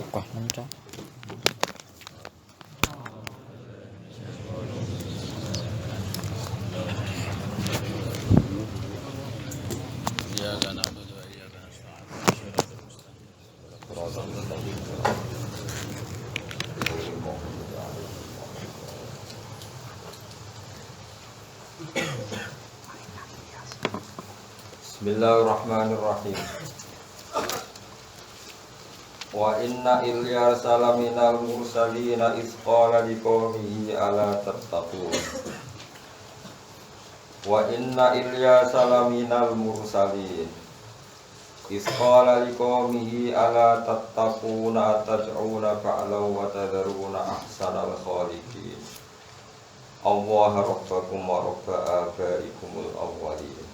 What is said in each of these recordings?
Suka mencong. Bismillahirrahmanirrahim. Wa inna Ilyasa laminal mursalina iz qala liqaumihi ala tattaqun. Wa inna Ilyasa laminal mursalin iz qala liqaumihi ala tattaquna ataj'una ba'law wa tadharuna ahsanal khaliqin. Allah rabbakum wa rabba abaikumul awwalin.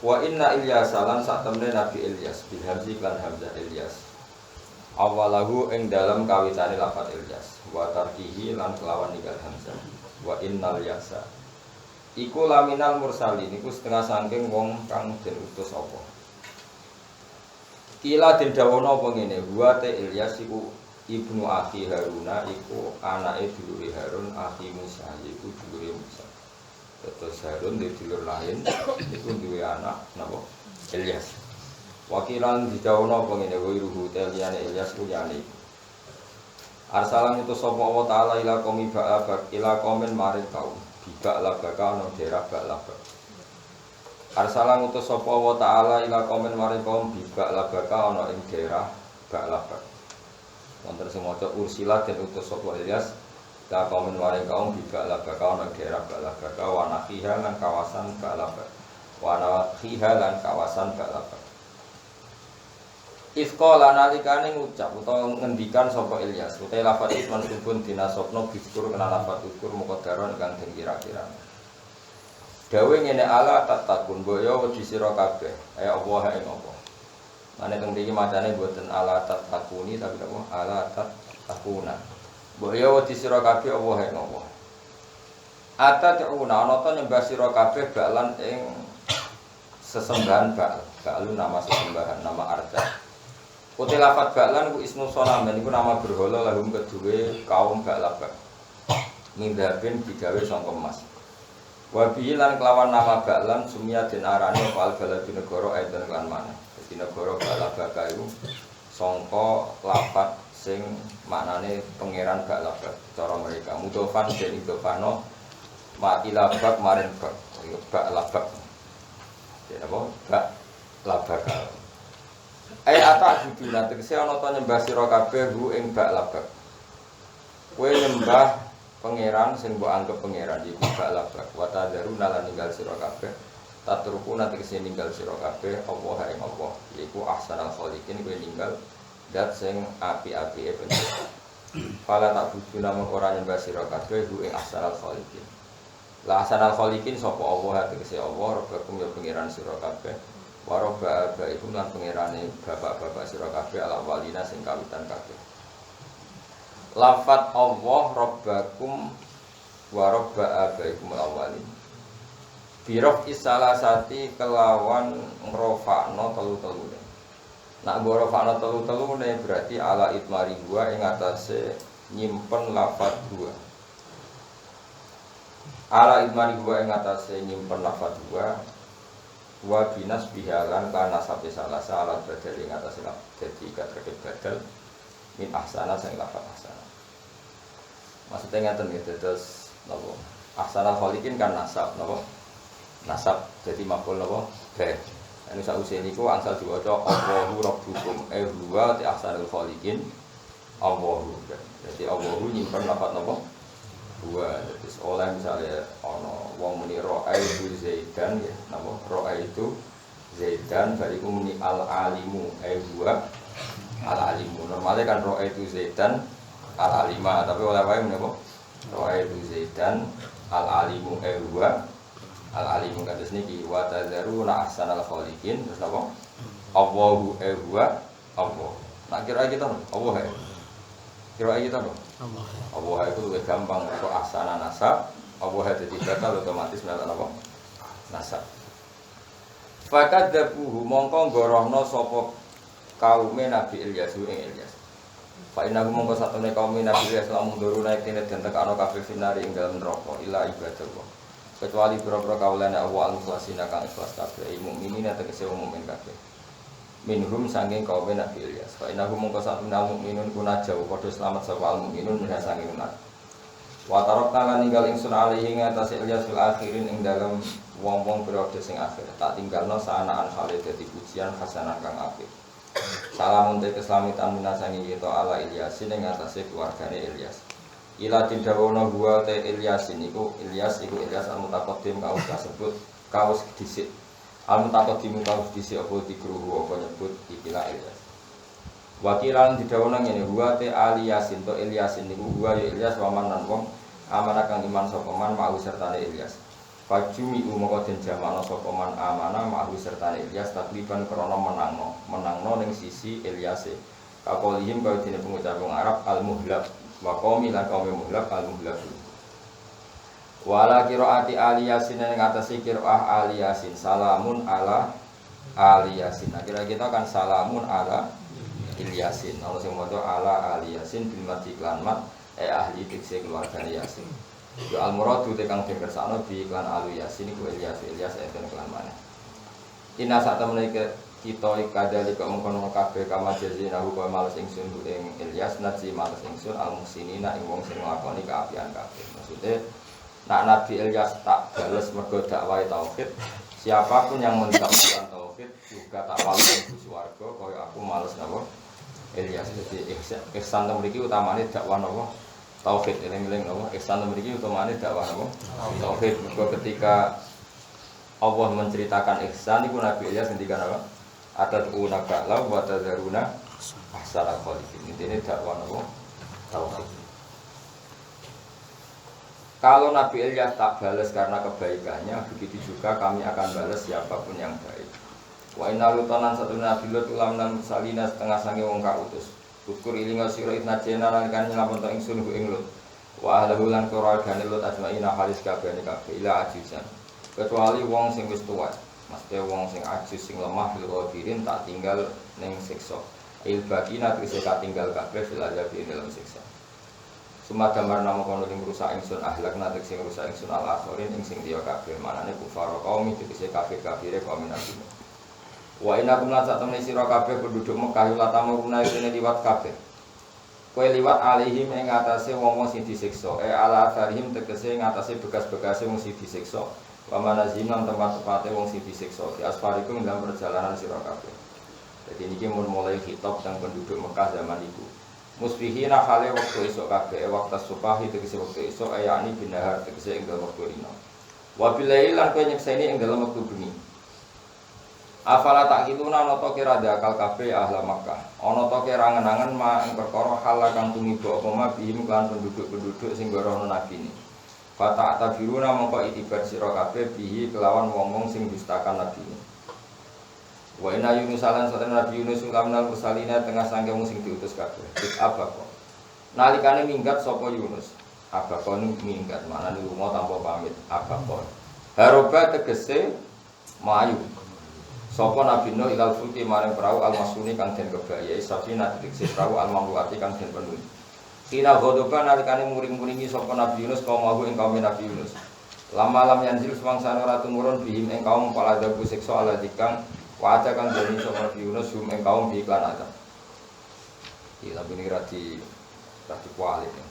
Wa inna Ilyasa lan sak temne Nabi Ilyas bil hamzi lan hamzah Ilyas awalahu ing dalam kawitane lafaz Ilyas wa tarkihi lan kelawan ninggal hamzah wa innal Ilyasa iku laminal mursalin iku setengah saking wong kang den utus apa kila den dawono apa ngene wa te Ilyas iku ibnu akhi Haruna iku anake dulure Harun akhi Musa iku dulure Musa. Terus Harun di dulur lain itu duwe anak napa Ilyas. Wakilan didawono apa ngene wae ruhu teliyane Ilyas ku yani. Arsalan utus sapa Allah taala ila qaumi ba'abak ila qaumin maring kaum bibak labaka ana daerah Ba'labak. Arsalan utus sapa Allah taala ila qaumin maring kaum bibak labaka ana ing daerah Ba'labak. Wonten sing maca ursilah den utus sapa Ilyas la kaum waring kaum bibak labaka ana daerah Ba'labaka wa nafiha lan kawasan Ba'labak wa nafiha lan kawasan Ba'labak. Ifqala nalikane ngucap utawa ngendikan sapa Ilyas utawa lafaz isman subun dinasabna biskur kena lafaz ukur muqaddaron kang den kira-kira. Dawe ngene ala tatakun boyo wedi sira kabeh ya Allah ing apa. Mane teng mriki macane mboten ala tatakuni tapi apa ala tatakuna. Mbok ya wedi sira kabeh Allah ing Allah. Ata'una ana ta nyembah sira kabeh balan ing sesembahan bal. Balu nama sesembahan, nama arca. Uti lafat balan ku ismu sonamen iku nama berhala lahum kedue kaum Ba'labak. Mindabin digawe sangka emas. Wa bi lan kelawan nama balan sumia den arane fal baladu negara aiden lan maneh. Dadi negara Ba'labak iku sangka lafat sing maknane pangeran Ba'labak cara mereka mudhofan den idhofano matilabak maring Ba'labak ya apa Ba'labak ai ata juduna tegese ana ta nyembah sira kabeh hu ing Ba'labak kowe nyembah pangeran sing mbok anggap pangeran iku Ba'labak wa tadaruna lan ninggal sira kabeh tatrukuna tegese ninggal sira kabeh Allah ing Allah iku ahsanal khaliqin kowe ninggal dat sing api-apike pencipta. Fala tak buju nama ora nyembah sira kabeh ing ahsanal khaliqin. La ahsanal khaliqin sapa Allah tegese Allah rabbakum ya pangeran sira kabeh. Wa rabba abaikum lan pangerane bapak-bapak sira kabeh ala walina sing kawitan kabeh. Lafat Allah rabbakum wa rabba abaikum awalin. Biraf isalasati kelawan ngrofakno telu-telune. Nak mboro fakna telu-telu ne berarti ala itmari gua ing atase nyimpen lafaz gua. Ala itmari gua ing atase nyimpen lafaz gua wa binas bihalan kana sape salah salah badal ing atase lafaz dadi katreke badal min ahsana sing lafaz ahsana. Maksudnya ngaten nggih terus napa? Ahsanal khaliqin kan nasab napa? Nasab dadi maf'ul napa? Ba. Anu sausé niku angsal diwaca Allahu rabbukum huwa ti ahsanul khaliqin Allahu. Jadi Allahu nyimpen lafaz napa? Huwa. Jadi oleh misalnya ana wong muni ra'aitu Zaidan ya, napa? Ra'aitu Zaidan bariku muni al-alimu huwa al-alimu. Normalnya kan ra'aitu Zaidan al-alima, tapi oleh wae menapa? Ra'aitu Zaidan al-alimu huwa al-alimu kados niki wa tadzaruna ahsanal khaliqin terus apa Allahu huwa Allah. Nak kira kita Allah ya. Kira kita Allah. Allah itu lebih gampang kok ahsana nasab. Allah dadi batal otomatis menawa apa? Nasab. Fakadzabuhu mongko gorohno sapa kaume Nabi Ilyas ing Ilyas. Fa inna mongko satune kaum Nabi Ilyas lamun duru naik tene den tekano kabeh finari ing dalem neraka ila ibadah. Kecuali pira-pira kaulane Allah al-mukhlasina kang ikhlas kabeh mukminin tegese wong mukmin kabeh. Minhum sanging kaum Nabi Ilyas. Fa inna mongko satune mukminun kuna jauh padha selamat sapa mukminun minha sanging umat. Wa tarakna lan ninggal ingsun alihi ngatasi Ilyas fil akhirin ing dalem wong-wong periode sing akhir. Tak tinggalno saanaan hale dadi pujian hasanah kang apik. Salam untuk keselamatan minasangi kita ala Ilyasin yang atasnya keluarganya Ilyas. Ila tindawono gua te Ilyasin iku Ilyas al-mutaqaddim kaus kasebut kaus disik. Al-mutaqaddim kaus disik apa dikruhu apa nyebut ikilah Ilyas. Wakilan didawono ngene gua te Aliyasin to Ilyasin iku gua ya Ilyas waman lan wong amanah kang iman sapa man mau sertane Ilyas. Fajumi umoko den jamana sapa man amanah ma'hu sertane Ilyas takliban krana menangno ning sisi Ilyase. Kapolihim kaya dene pengucap wong Arab al-muhlab wa qaumi lan kaum muhlab al-muhlab. Wala qiraati aliyasin ing atase qiraah aliyasin salamun ala aliyasin. Kira kita kan salamun ala Ilyasin. Ana sing maca ala aliyasin bil mati iklan mat ahli tikse keluarga Yasin. Yo al-muradu te kang dikersakno bi iklan alu Yasin iku Ilyas enten kelan maneh. Inna sak temene kita ikadali kok mengkono kabeh kama jazina hukum males ingsun ing Ilyas naji males ingsun al-musinina ing wong sing nglakoni kaapian kabeh. Maksude nak Nabi Ilyas tak bales mergo dakwah tauhid, siapapun yang mendakwakan tauhid juga tak males mlebu swarga kaya aku males napa Ilyas. Jadi ihsan mriki utamane dakwah napa tauhid, eling-eling napa ihsan mriki utamane dakwah napa tauhid. Mergo ketika Allah menceritakan ihsan iku Nabi Ilyas ngendikan apa? Atad'una ba'la wa tadharuna ahsana khaliqin. Intine dakwah napa tauhid. Kalau Nabi Ilyas tak balas karena kebaikannya, begitu juga kami akan balas siapapun yang baik. Wa inna lutanan satu Nabi Lut ulam dan salina setengah sange wong kautus. Ukur ilinga sira itnajena lan kan nyelametno ingsun ku ing Lut. Wa ahlahu lan keluargane Lut ajmaina halis kabehane kabeh ila ajizan. Kecuali wong sing wis tuwa. Mesti wong sing ajiz sing lemah lil qadirin tak tinggal ning siksa. Il bakina tegese katinggal kabeh fil azabi dalam siksa. Sumadamar nama kono ing rusak ingsun ahlak natek sing rusak ingsun al-akhirin ing sing liya kabeh manane kufar kaum tegese kafir-kafire kaum Nabi. Wa inna kum lan satemene sira kabeh penduduk Mekah la tamuruna kene liwat kabeh. Kowe liwat alihim ing atase wong-wong sing disiksa ala atharihim tegese ing atase bekas-bekase wong sing disiksa. Wa manazim lan tempat-tempate wong sing disiksa di asfarikum dalam perjalanan sira kabeh. Jadi niki mulai khitab tentang penduduk Mekah zaman itu. Musbihina hale waktu esok kabeh waktu subahi tegese waktu esok ayani binahar tegese ing dalem waktu dina. Wa bilail lan kowe nyekseni ing dalem waktu bengi. Afala tak kituna ana to kira dakal kabeh ahli Makkah. Ana to kira ngenangen ma ing perkara hal kang tumiba apa ma bihim kan penduduk-penduduk sing gorono nabi ni. Fata tabiruna mongko itibar sira kabeh bihi kelawan wong-wong sing dustakan nabi ni. Wa inna Yunus alan satan Nabi Yunus ulamnal mursalina tengah sangke wong sing diutus kabeh. Abako. Nalikane minggat sapa Yunus. Abako minggat manane lunga tanpa pamit. Abako. Haroba tegese mlayu. Sapa Nabi Nuh ilal fulki maring perahu al-masuni kang den kebayai safina tegese perahu al-mamluati kang den penuh. Kina godoba nalikane muring-muringi sapa Nabi Yunus kaum mahu ing kaum Nabi Yunus. Lama lam yanzil semangsane ora tumurun bihim ing kaum paladabu siksa ala dikang wajah kan jadi soal Yunus hum engkau biiklan aja. Iya tapi ini rati kualit ya.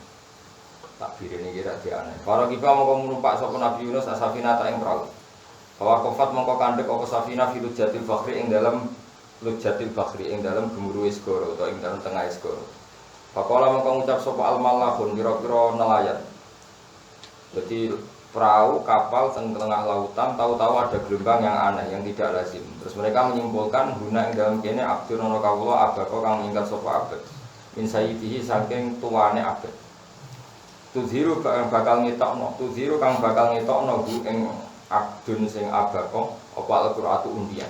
Takbir ini kira dia aneh. Para kita mau menumpak soal Nabi Yunus asafina tak yang perahu. Bahwa kofat mongko kandek koko safina fi lujatil bakhri ing dalam gemuruh segoro atau ing dalam tengah segoro. Pakola mongko ngucap soal al-malahun kira-kira nelayan. Jadi perahu kapal tengah lautan tahu-tahu ada gelombang yang aneh yang tidak lazim. Terus mereka menyimpulkan guna ing dalam kene abdur ana kawula abako kang minggat sapa abad. Min sayyidihi saking tuane abad. Tuziru kang bakal ngetokno bu ing abdun sing abako apa al-qur'atu undian.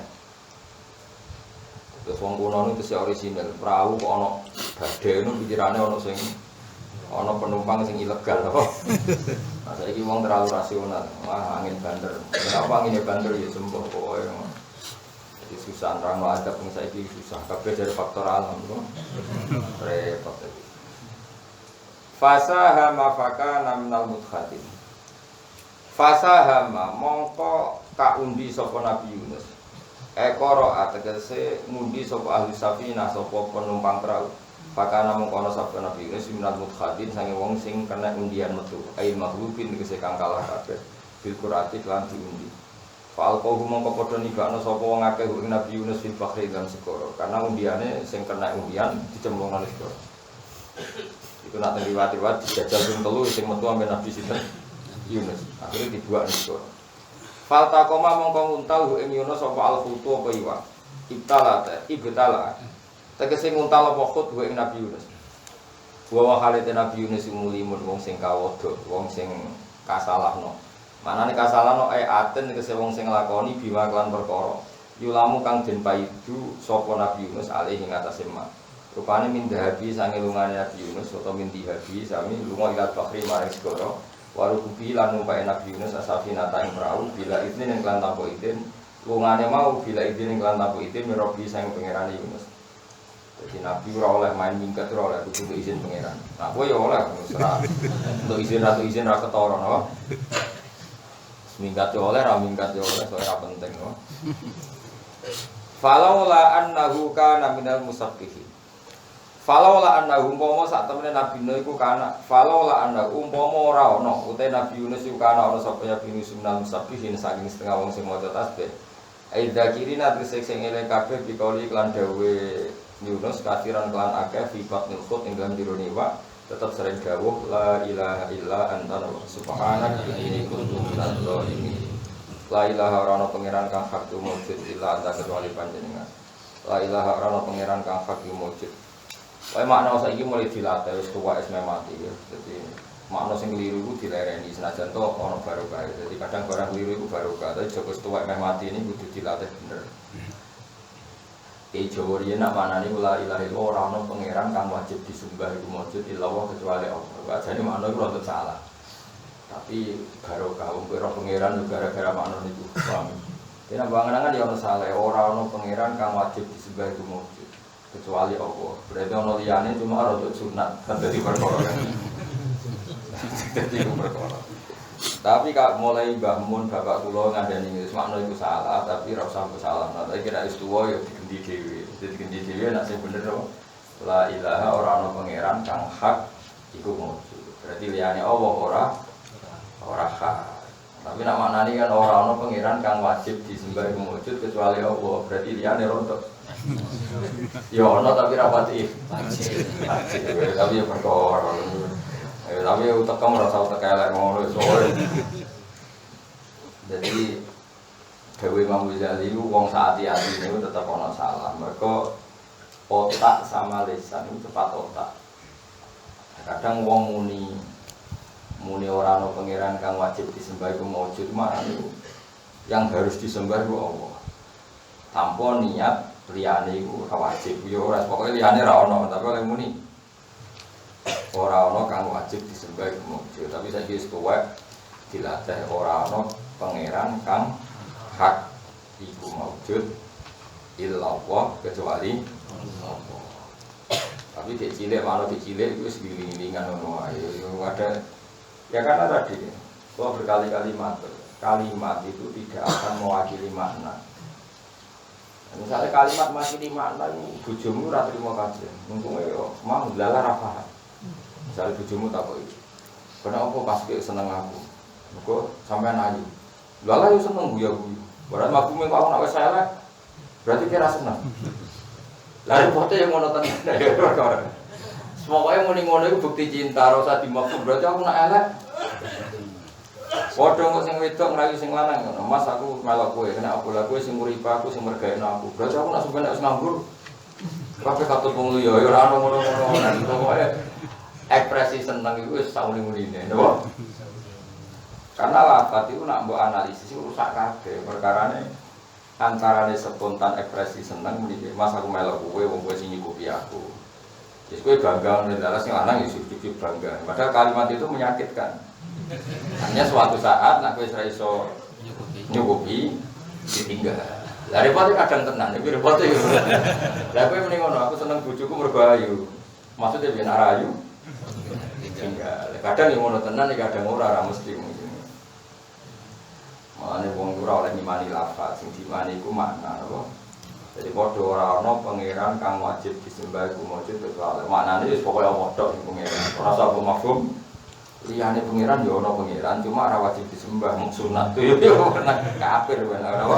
Terus wong kuno itu sing orisinal, perahu kok ana badhe nu pikirane ana sing ana penumpang sing ilegal apa. Nah, saiki wong terlalu rasional. Wah, angin banter. Kenapa anginnya banter ya sembuh pokoke. Jadi Jadi susah nerangno adab wong saiki susah. Kabeh dari faktor alam kok. Repot iki. Fasahama fakana minal mudkhatin. Fasahama mongko kaundi sapa Nabi Yunus. Ekoro ategese ngundi sapa ahli safinah sapa penumpang perahu. Fakana mongko ana sapa Nabi Yunus minal mudkhatin sange wong sing kena undian metu. Ai maghlubin tegese kang kalah kabeh. Bil qurati lan diundi. Fal kau mongko padha nibakno sapa wong akeh Nabi Yunus fil bakhri lan segara. Karena undiane sing kena undian dicemplungno nang segara. Iku nak riwayat-riwayat dijajal ping 3 sing metu ambe Nabi sinten Yunus. Akhire dibuak nang segara. Fal taqoma mongko nguntal ing Yunus sapa al-khutu apa iwak. Ibtala. Tegese nguntal apa khut ing Nabi Yunus. Wa halite Nabi Yunus mulimun wong sing kawodo, wong sing kasalahno. Manane kasalahno aten tegese wong sing nglakoni biwa kelan perkara. Yulamu kang den paidu sapa Nabi Yunus alih ing atase ma. Rupane min dahabi sange lungane Nabi Yunus utawa min dihabi sami lunga ila bakhri maring segara. Warukubi lan numpak Nabi Yunus asafina ta ing perahu bila izin ing lan tanpa izin. Lungane mau bila izin ing lan tanpa izin mirobi sange pangerane Yunus. Jadi Nabi ora oleh main minggat ora oleh kudu izin pangeran. Nah kowe ya oleh ora. Untuk izin ra ketara napa. Minggat yo oleh, ra minggat yo oleh, ora penting no. Falaula annahu kana minal musabbihin. Falaula annahu umpama sak temene Nabi Nuh iku kana, falaula annahu umpama ora ana utahe Nabi Yunus iku kana ana sapa Nabi Yunus minal musabbihin saking setengah wong sing maca tasbih. Aidza kirina sing eling kabeh dikoli kelan dawe Yunus kafiran kelan akeh fi batnil khut ing dalem dirone wa tetap sering dawuh la ilaha illa anta subhanaka inni kuntu minadz zalimin. La ilaha ora ana pangeran kang hak wujud illa anta kecuali panjenengan. La ilaha ora ana pangeran kang hak wujud. Wae makna saiki mulai dilatih wis tuwa wis mati ya. Dadi makna sing keliru iku dilereni senajan to ana barokah. Dadi kadang barang keliru iku barokah, tapi joko tuwa mati ini kudu dilatih bener. Jawa riyen nak manani la ilaha illallah ora ana pangeran kang wajib disembah iku wujud illallah kecuali Allah. Jane makna iku rada salah. Tapi barokah wong ora pangeran gara-gara makna niku. Paham. Dene bangenangan ya ono salah ora ana pangeran kang wajib disembah iku wujud kecuali Allah. Berarti ono liyane cuma rada sunat dadi perkara. Dadi perkara. Tapi kak mulai bangun bapak kula ngandani wis makna iku salah, tapi ora usah salah. Nah, kira wis tuwa ya digendi dhewe. Dadi gendi dhewe nek sing bener kok la ilaha ora ana pangeran kang hak iku wujud. Berarti liyane Allah ora hak. Tapi nek maknane kan ora ana pangeran kang wajib disembah iku wujud kecuali Allah. Berarti liyane rontok. Ya ana tapi ra pati. Tapi ya perkara. Tapi utek kamu rasa utek elek ngono soalnya. Jadi Dewi Imam Ghazali itu wong saati-ati ini tetap ono salah. Mereka otak sama lisan itu cepat otak. Kadang wong muni orang no pangeran kang wajib disembah itu maujud mana itu yang harus disembah itu Allah. Tanpa niat liyane itu wajib. Yo ora pokoke liyane ra ono tapi oleh muni. Ora ana kang wajib disembah iku mujud, tapi saiki wis tuwek dilatih ora ana pangeran kang hak iku mujud illallah kecuali Allah. Tapi dek cilik malah dek cilik itu wis giling-gilingan ngono ae. Ada ya karena tadi kalau berkali-kali matur, kalimat itu tidak akan mewakili makna. Misalnya kalimat mewakili makna itu bojomu ora trimo kabeh. Untungnya yo mau lala ra paham. Misalnya bujumu tak kok iki. Kenapa pas ke seneng aku? Mergo sampean ayu. Lha yo seneng guyu-guyu. Berarti aku mung aku nak wis elek. Berarti kira seneng. Lah foto yang ngono tenan. Semoga muni ngono iku bukti cinta ora usah dimaksud. Berarti aku nak elek. Padha kok sing wedok ngrayu sing lanang ngono. Mas aku melok kowe, kena aku lha kowe sing nguripi aku sing mergaekno aku. Berarti aku nak sampeyan wis nganggur. Kabeh katut wong liya ya ora ono ngono-ngono. Pokoke ekspresi seneng itu wis sauni-unine, napa? Karena lafaz itu nak mbok analisis itu rusak kabeh. Perkarane antarane spontan ekspresi seneng mriki Mas aku melok kowe wong kowe sing nyukupi aku. Wis kowe bangga ndelala sing lanang ya sujud bangga. Padahal kalimat itu menyakitkan. Hanya suatu saat nak kowe ora iso nyukupi ditinggal. Lah repotnya kadang tenan, iki repotnya. Lah kowe mending ngono, aku seneng bojoku mergo ayu. Maksudnya biyen ayu. Tinggal. Kadang yang ngono tenan, kadang ora mesti mungkin. Makane wong ora oleh nyimani lafaz, sing dimani iku makna apa? Jadi padha ora ana pangeran kang wajib disembah iku mujud kecuali maknane wis pokoke apa tok sing pangeran. Ora usah apa mafhum. Liyane pangeran ya ana pangeran, cuma ora wajib disembah mung sunat yo ora kafir ora apa.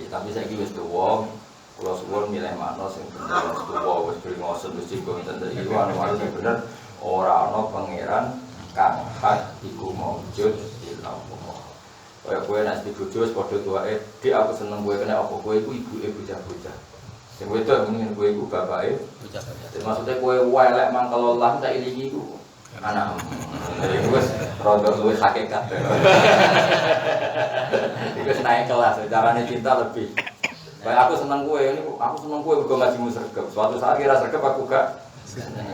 Ya tapi saiki wis tuwa, kula suwun milih makna sing bener wis tuwa wis bringosen wis sing ngoten iki anu sing bener ora ana pangeran kang hak iku mujud ila Allah. Kaya kowe nek dibojo wis padha tuwae, "Dik aku seneng kowe kena apa kowe iku ibuke bocah-bocah." Sing wedok mungkin kowe iku bapake bocah-bocah. Maksudnya kowe elek mangkel Allah tak ilingi iku anak. Jadi wis rada luwih hakikat. Iku naik kelas, carane cinta lebih. Kayak aku seneng kowe, aku seneng kowe mergo ngajimu sregep. Suatu saat kira sregep aku gak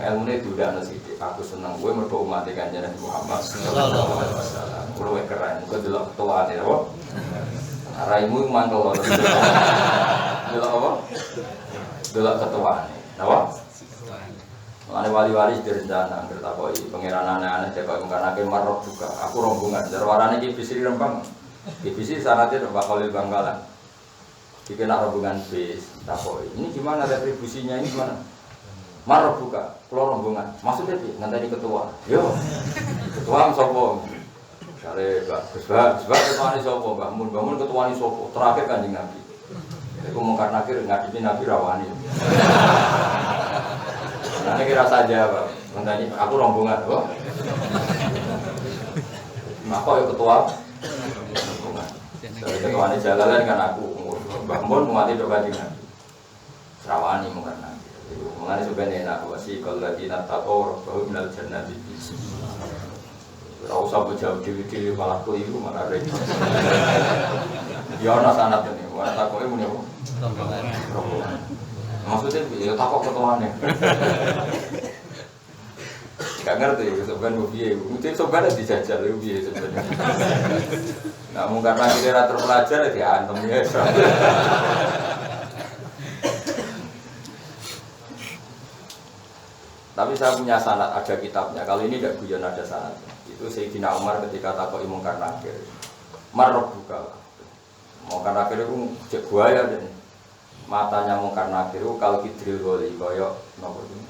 ilmune dudane sithik. Aku seneng kowe mergo umat Kanjeng Muhammad sallallahu alaihi wasallam. Luwih keren, kok delok ketuane apa? Raimu mantul lho. Delok apa? Delok ketuane. Napa? Mulane wali-wali direncana ngertakoi pangeran aneh-aneh dekok mungkarake marok juga. Aku rombongan jarwarane iki bisri rembang. Iki bisri sanate Pak Khalil Bangkalan. Iki nak rombongan bis takoi. Ini gimana retribusinya ini gimana? Marok buka, keluar rombongan. Maksudnya piye? Ngenteni ketua. Yo. Ketua sapa? Kare Pak ketuane sapa? Mbah Mun ketuane sapa? Terakhir Kanjeng Nabi. Iku mungkar nakir ngadepi Nabi rawani. Nanti kira saja Pak, mentani aku rombongan, oh. Maka ya ketua rombongan. Dari ketua ini jalalan kan aku, Mbah Mun mati doa dengan rawani mungkin nanti. Mengenai sebenarnya enak wasi kalau lagi natakor bahwa minal jannah itu. Rau sabu jauh dewi malah ku ibu malah repot. Ya ana sanad ini, ora takoke muni apa? Rombongan. Maksudnya ya takok ketuane. Gak ngerti sebenarnya piye. Mesti coba dijajal piye sebenarnya. Namun karena kita terpelajar ya diantem ya. Tapi saya punya sanad, ada kitabnya. Kalau ini tidak guyon ada sanad. Itu Sayyidina Umar ketika takoi mungkar nakir. Marok buka. Mungkar nakir itu cek buaya deh. Matanya mungkar nakir itu kalau kidril goli koyok nopo ini.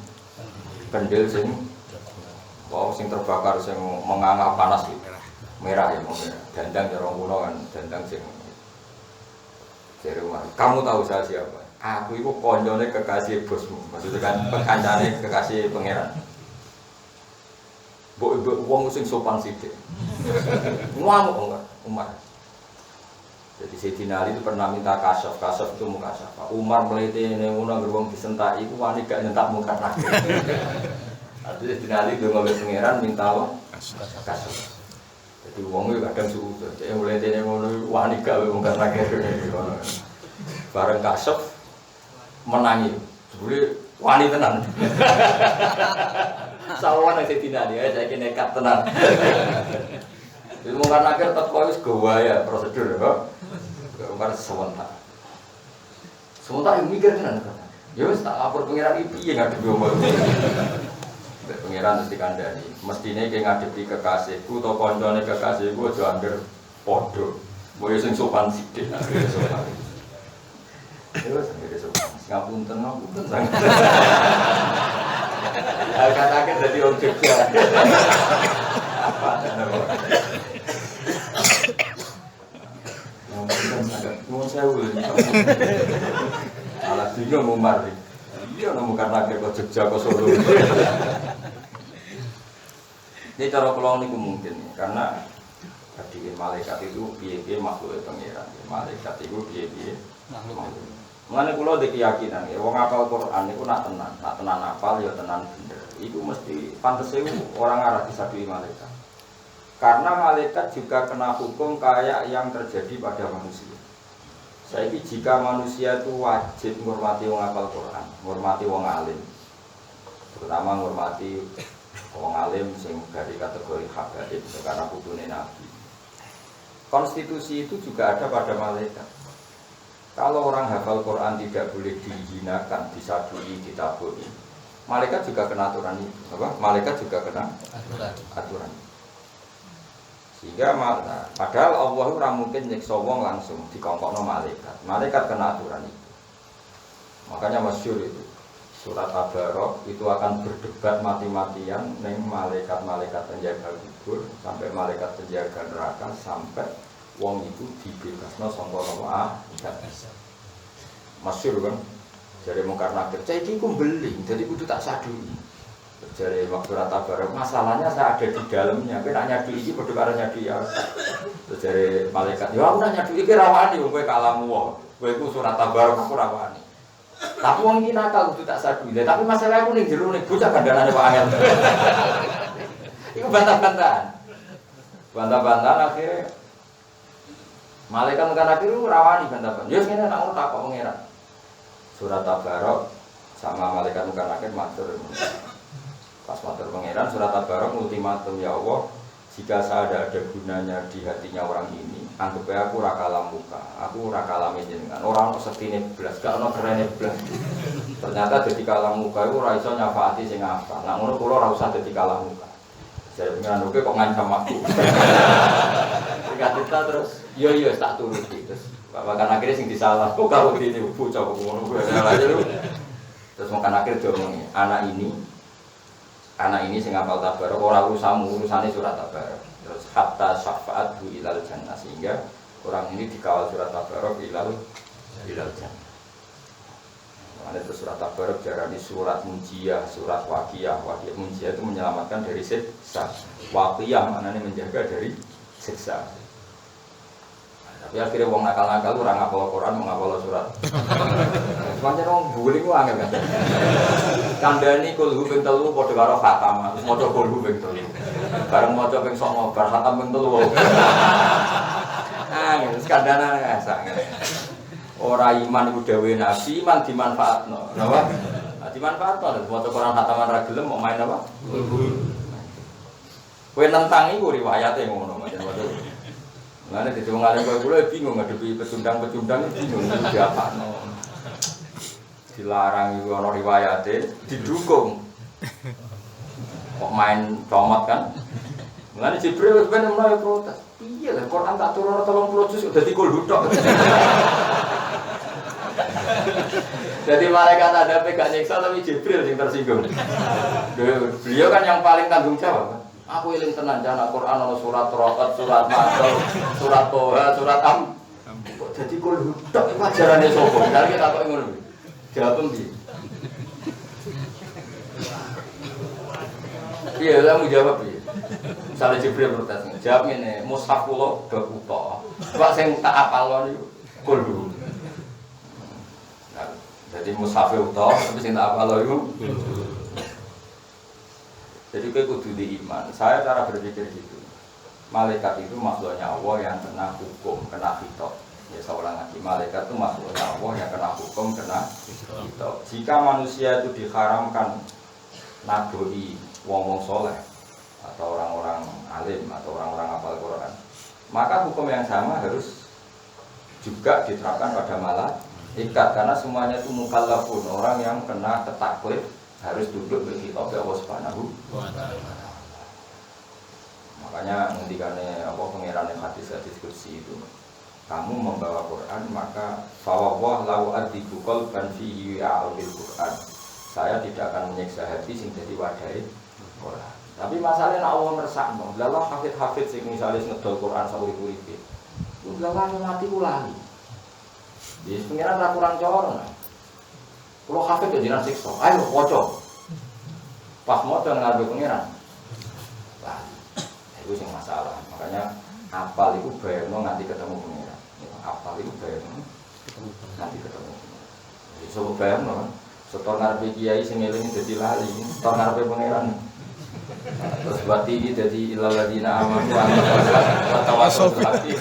Kendil sing wow sing terbakar sing menganga panas gitu. Merah ya merah. Dandang jorong kuno kan dandang sing. Umar. Kamu tahu saya siapa? Aku itu konjone kekasih bosmu, maksudnya kan pekancane kekasih pangeran. Mbok wong sing sopan sithik. Ngamuk enggak Umar. Jadi Sayyidina Ali itu pernah minta kasaf itu muka syafa. Umar meliti ngono anggere wong disentaki iku wani gak nyentak muka nakir. Artinya Sayyidina Ali do ngombe pangeran minta apa? Kasaf. Jadi wong itu kadang suudon. Cek meliti ngono wani gak muka nakir. Bareng kasaf menangi, sebenarnya wani tenan. Sawan yang Sayyidina Ali, saya kira nekat tenan. Jadi mungkin akhir tetap itu gawaya prosedur, kok. Kemarin sementara yang mikir tenan. Ya wis tak lapor pangeran iki yang ngadepi omong. Pangeran mesti kandhani, mestine ki ngadepi kekasihku utawa kancane kekasihku aja angger padha. Boyo sing sopan sithik, sopan. Ya wis ngene sopan. Ngapunten ngapunten sangat. Katakan jadi orang Jogja. Apa nama? Ngapunten sangat. Mau saya ulang. Alah bingung mau mari. Iya nemu karena ke Jogja ke Solo. Ini cara pulang ini mungkin karena tadi malaikat itu piye-piye makhluk pangeran. Malaikat itu piye-piye makhluk. Mengenai pulau ada keyakinan, ya, wong apal Quran itu nak tenan apal ya tenan bener. Itu mesti pantas itu orang arah disadui malaikat. Karena malaikat juga kena hukum kayak yang terjadi pada manusia. Saya ini jika manusia itu wajib menghormati wong apal Quran, menghormati wong alim, terutama menghormati wong alim sing dari kategori habaib karena putune Nabi. konstitusi itu juga ada pada malaikat. Kalau orang hafal Quran tidak boleh dihinakan, disadui, ditaburi. Malaikat juga kena aturan itu. Apa? Malaikat juga kena aturan. Sehingga padahal Allah ora mungkin nyiksa wong langsung dikongkokno malaikat. Malaikat kena aturan itu. Makanya masyhur itu. Surat Tabarok itu akan berdebat mati-matian dengan malaikat-malaikat penjaga kubur sampai malaikat penjaga neraka sampai wong itu dibebasno sangka neraka. Masyhur kan? Jare Mungkar Nakir, "Cah iki ku beli, jadi kudu tak sadui." Jare waktu Surat Tabarok, "Masalahnya saya ada di dalamnya, kowe nak nyadui iki padha karo nyadui ya." Terus jare malaikat, "Ya aku nak nyadui iki ra wani, kowe kalamu wae. Kowe iku Surat Tabarok aku ra wani." Tapi wong iki nakal kudu tak sadui. Tapi masalah aku ning jero ning bocah kandhane kok angel. Iku bantah-bantahan. Bantah-bantahan akhirnya malaikat kan akhirnya rawani bantah-bantahan. Ya ngene nak ngono tak kok pangeran. Surat Tabarok sama malaikat muka nakir matur. Pas matur pangeran surat Tabarok ultimatum, ya Allah, jika saya ada gunanya di hatinya orang ini, anggap aku rakalam muka, aku rakalam jenengan. Orang kok setine blas, gak ono kerene blas. Ternyata dadi kalam muka iku ora iso nyafaati sing apa. Nak ngono kula ora usah dadi kalam muka. Jadi pengen oke kok ngancam aku. Kita terus, yo tak turuti terus. Bahkan akhirnya sing disalah, kok kalau ini bocah kok ngono kuwi terus makan akhir diomongi, anak ini sing hafal Tabarok ora urusane surat Tabarok. Terus hatta syafaat ilal jannah, sehingga orang ini dikawal surat Tabarok ilal jannah. Ada itu surat Tabarok jarani surat munjiyah, surat waqiyah. Waqiyah munjiyah itu menyelamatkan dari siksa. Waqiyah maknanya menjaga dari siksa. Tapi akhirnya wong nakal-nakal ora ngapal Quran, ngapal surat. Pancen wong guling ku angel kan. Kandhani kulhu ping 3 padha karo khatam, terus maca kulhu ping 3. Bareng maca ping 9 bar khatam ping 3. Angel kandhane sak. Ora iman iku dawuhe Nabi, iman dimanfaatno. Napa? Dimanfaatno, maca Quran khataman ra gelem mau main apa? Kowe nentang iku riwayate ngono, macam-macam. Mana di tengah alim kau boleh bingung ngadepi pecundang bingung diapakno. Dilarang itu orang riwayatnya didukung. Kok main comot kan? Mana Jibril sebenarnya mulai protes. Iya lah, Quran tak turun 30 juz udah dikul duduk. Jadi malaikat ada pegang nyiksa tapi Jibril yang tersinggung. Beliau kan yang paling tanggung jawab. Aku eling tenan jana Quran ana surat Ra'd, surat Maryam, surat Toha, surat Am. Kok dadi kul hudok iku ajarane sapa? Kali kita kok ngono. Jawab ndi? Iya, lah mau jawab piye? Misale Jibril protes, jawab ngene, mushaf kula bab uta. Kok sing tak apal niku kul hudok. Nah, jadi mushaf uta, tapi sing tak apal niku jadi kita kudu di iman. Saya cara berpikir gitu. Malaikat itu makhluknya Allah yang kena hukum, kena hitop. Ya saya ulang lagi, malaikat itu makhluknya Allah yang kena hukum, kena hitop. Jika manusia itu diharamkan naboi wong-wong soleh atau orang-orang alim atau orang-orang hafal Quran, maka hukum yang sama harus juga diterapkan pada malaikat, karena semuanya itu mukallafun, orang yang kena ketaklif harus duduk berkitab Allah Subhanahu wa ta'ala. Makanya ngendikane apa pangerane hadis-hadis kursi itu, kamu membawa Quran maka fawwah lau adiku qalban fihi a'ul Quran. Saya tidak akan menyiksa hati sing dadi wadahe Quran. Tapi masalahnya Allah mersakno, lalah hafid-hafid sing misale ngedol Quran sauri-uripe. Lalah mati ulali. Wis pengiran ra kurang coro. Kalau hafid itu jinak siksa, ayo wajah. Pas moco ngarep pengiran. Wah, itu sing masalah. Makanya apal itu bayarno nanti ketemu pengiran. Apal itu bayarno nanti ketemu. Jadi coba bayarno kan. Setor ngarep kiai sing eling dadi lali, setor ngarep pengiran. Terus buat ini jadi ilal ladina amanu wa tawassul bil haqqi.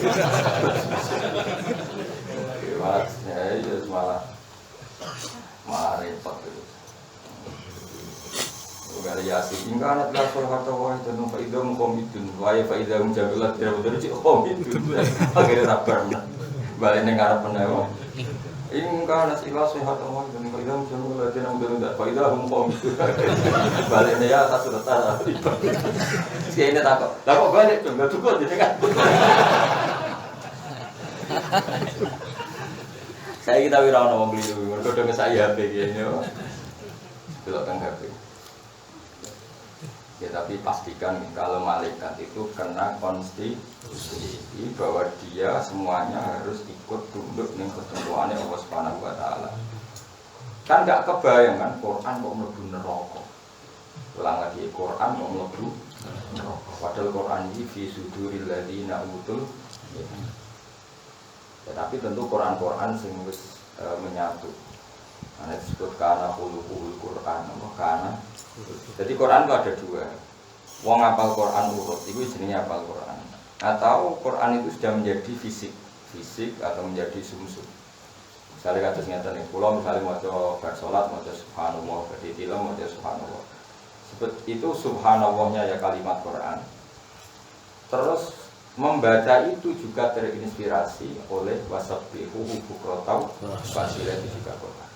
Malah repot itu. kali Yasin. Ingka anak lah kalau kata wah itu nung faidam komidun, wah faidam jagulat tidak betul cik komidun. Akhirnya sabar. Balik nengar penewa. Ingka anak ikhlas sehat wah itu nung faidam jagulat tidak betul tidak faidam komidun. Baliknya ya atas sudah tahu. Si ini takut. Lah kok balik tuh nggak cukup jadi kan? Saya kita wirauan ngomong beli, mereka udah nge-saya HP gini. Belok teng HP. Ya tapi pastikan kalau malaikat itu kena konstitusi bahwa dia semuanya harus ikut tunduk dengan ketentuannya Allah Subhanahu wa taala. Kan enggak kebayang kan Quran kok mlebu neraka. Ulang lagi Quran kok mlebu neraka. Padahal Quran ini fi suduril ladzina utul. Tetapi tentu Quran sing wis menyatu. Ana disebut kana khuluqul Quran, kana. Jadi Quran itu ada dua. Wong hafal Quran urut, itu jenenge hafal Quran. Atau Quran itu sudah menjadi fisik atau menjadi sumsum. Misalnya kados ngeten nih, kula misalnya maca bar salat maca subhanallah, bar film maca subhanallah. Sebut itu subhanallahnya ya kalimat Quran. Terus membaca itu juga terinspirasi oleh wasabbihu bukratan wasila itu juga Quran.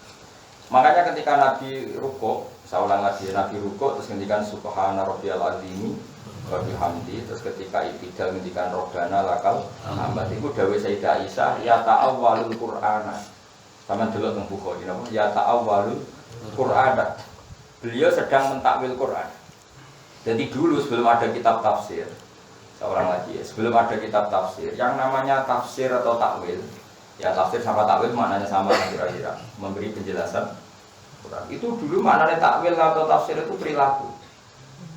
Makanya ketika Nabi rukuk, saya ulang lagi Nabi rukuk terus ngendikan subhana rabbiyal azimi wa bihamdi, terus ketika i'tidal ngendikan robbana lakal hamd. Iku dawuh Sayyidah Aisyah ya ta'awwalul Qur'ana. Sama delok teng Bukhari napa ya ta'awwalul Qur'ana. Beliau sedang mentakwil Quran. Jadi dulu sebelum ada kitab tafsir, seorang lagi ya, sebelum ada kitab tafsir, yang namanya tafsir atau takwil, ya tafsir sama takwil maknanya sama kira-kira, memberi penjelasan Quran. Itu dulu maknanya takwil atau tafsir itu perilaku,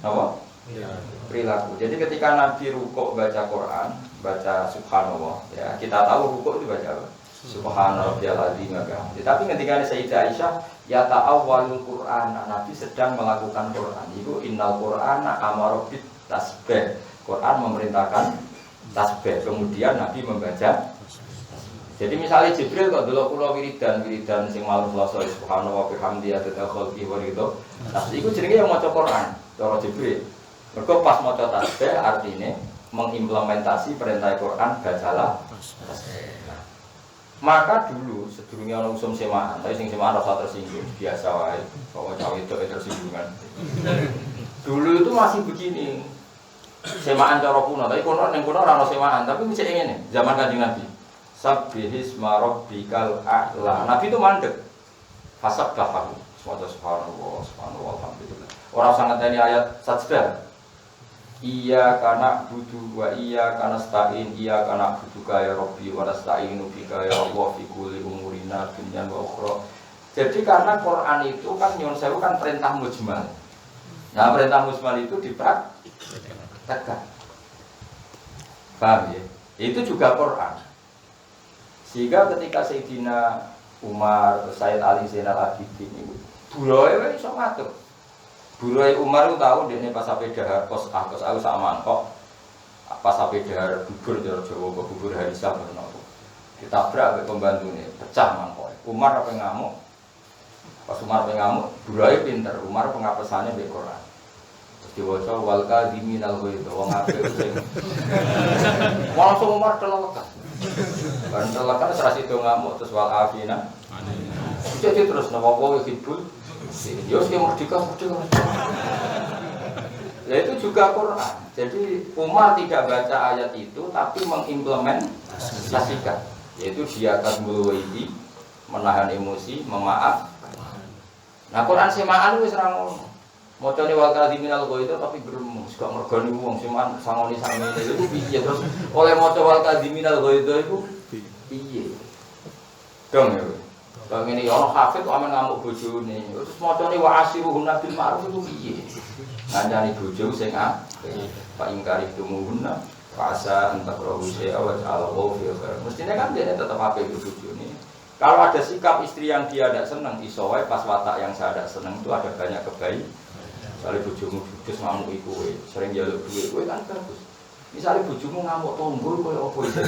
apa? Ya. Perilaku. Jadi ketika Nabi rukuk baca Quran, baca Subhanallah, ya kita tahu rukuk itu baca apa? Subhanarabbiyal azim wa bihamdihi. Tapi ketika Sayyidah Aisyah ya ta'awwalul Quran, Nabi sedang melakukan Quran. Itu innal Qur'ana amara bit tasbih. Quran memerintahkan tasbih, kemudian Nabi membaca. Jadi misalnya Jibril kok delok kula wiridan sing malam Selasa subhanahu wa bihamdihi adada khalqi wa ridha. Tasbih iku jenenge yang maca Quran, cara Jibril. Mergo pas maca tasbih artine mengimplementasi perintah Quran bacalah tasbih. Maka dulu sedurunge ana usum semaan, tapi sing semaan rasa tersinggung, biasa wae. Kok cawe itu tersinggung kan. Dulu itu masih begini. Semaan cara kuno, tapi kuno ning kuno ora ono semaan, tapi mesti ngene, zaman Kanjeng Nabi. Sabbihis marabbikal a'la. Nabi itu mandek. Fasabbahu. Subhanallah, alhamdulillah. Ora sangat ini ayat sajdah. Iya kana budu wa iya kana stain, iya kana budu ya Rabbi wa nasta'inu bika ya Allah fi kulli umurina dunya wa ukhra. Jadi karena Quran itu kan nyuwun sewu kan perintah mujmal. Nah, perintah mujmal itu tegak. Paham ya? Itu juga Quran. Sehingga ketika Sayyidina Umar, Sayyid Ali Zainal Abidin itu buroe wis iso ngatur. Buroe Umar itu tahu dene pas sampai dahar kos aku sama kok. Pas sampai dahar bubur Jawa bubur Harisah menapa. Ditabrak mek pembantune, pecah mangkok. Umar apa ngamuk? Pas Umar ngamuk, buroe pinter. Umar pengapesannya mek Quran. Diwaca wal kadhiminal ghaidh wong apik sing langsung Umar telekan. Kan telekan terus itu ngamuk terus wal afina. Jadi terus napa wae hibul. Yo sing merdeka. Ya itu juga Quran. Jadi Umar tidak baca ayat itu tapi mengimplementasikan. Yaitu dia akan mulai menahan emosi, memaafkan. Nah Quran semaan wis ra ngono. Mocone wal kadhiminal ghaidh tapi gremes gak mergani wong semaan sangoni samene itu piye terus oleh maca wal kadhiminal ghaidh iku piye dong ya kok ngene ono hafid kok amen ngamuk bojone terus macane wa asiruhun nabil ma'ruf iku piye ngancani bojo sing apik Pak ingkari tumuhunna rasa entak rohu saya wa ta'allahu fi khair mestinya kan dia tetap apik bojone. Kalau ada sikap istri yang dia tidak senang iso wae pas watak yang saya tidak senang itu ada banyak kebaikan. Misalnya bojomu judes ngamuk iku kowe, sering njaluk duit kowe kan bagus. Misalnya bojomu ngamuk tombol kowe opo iki?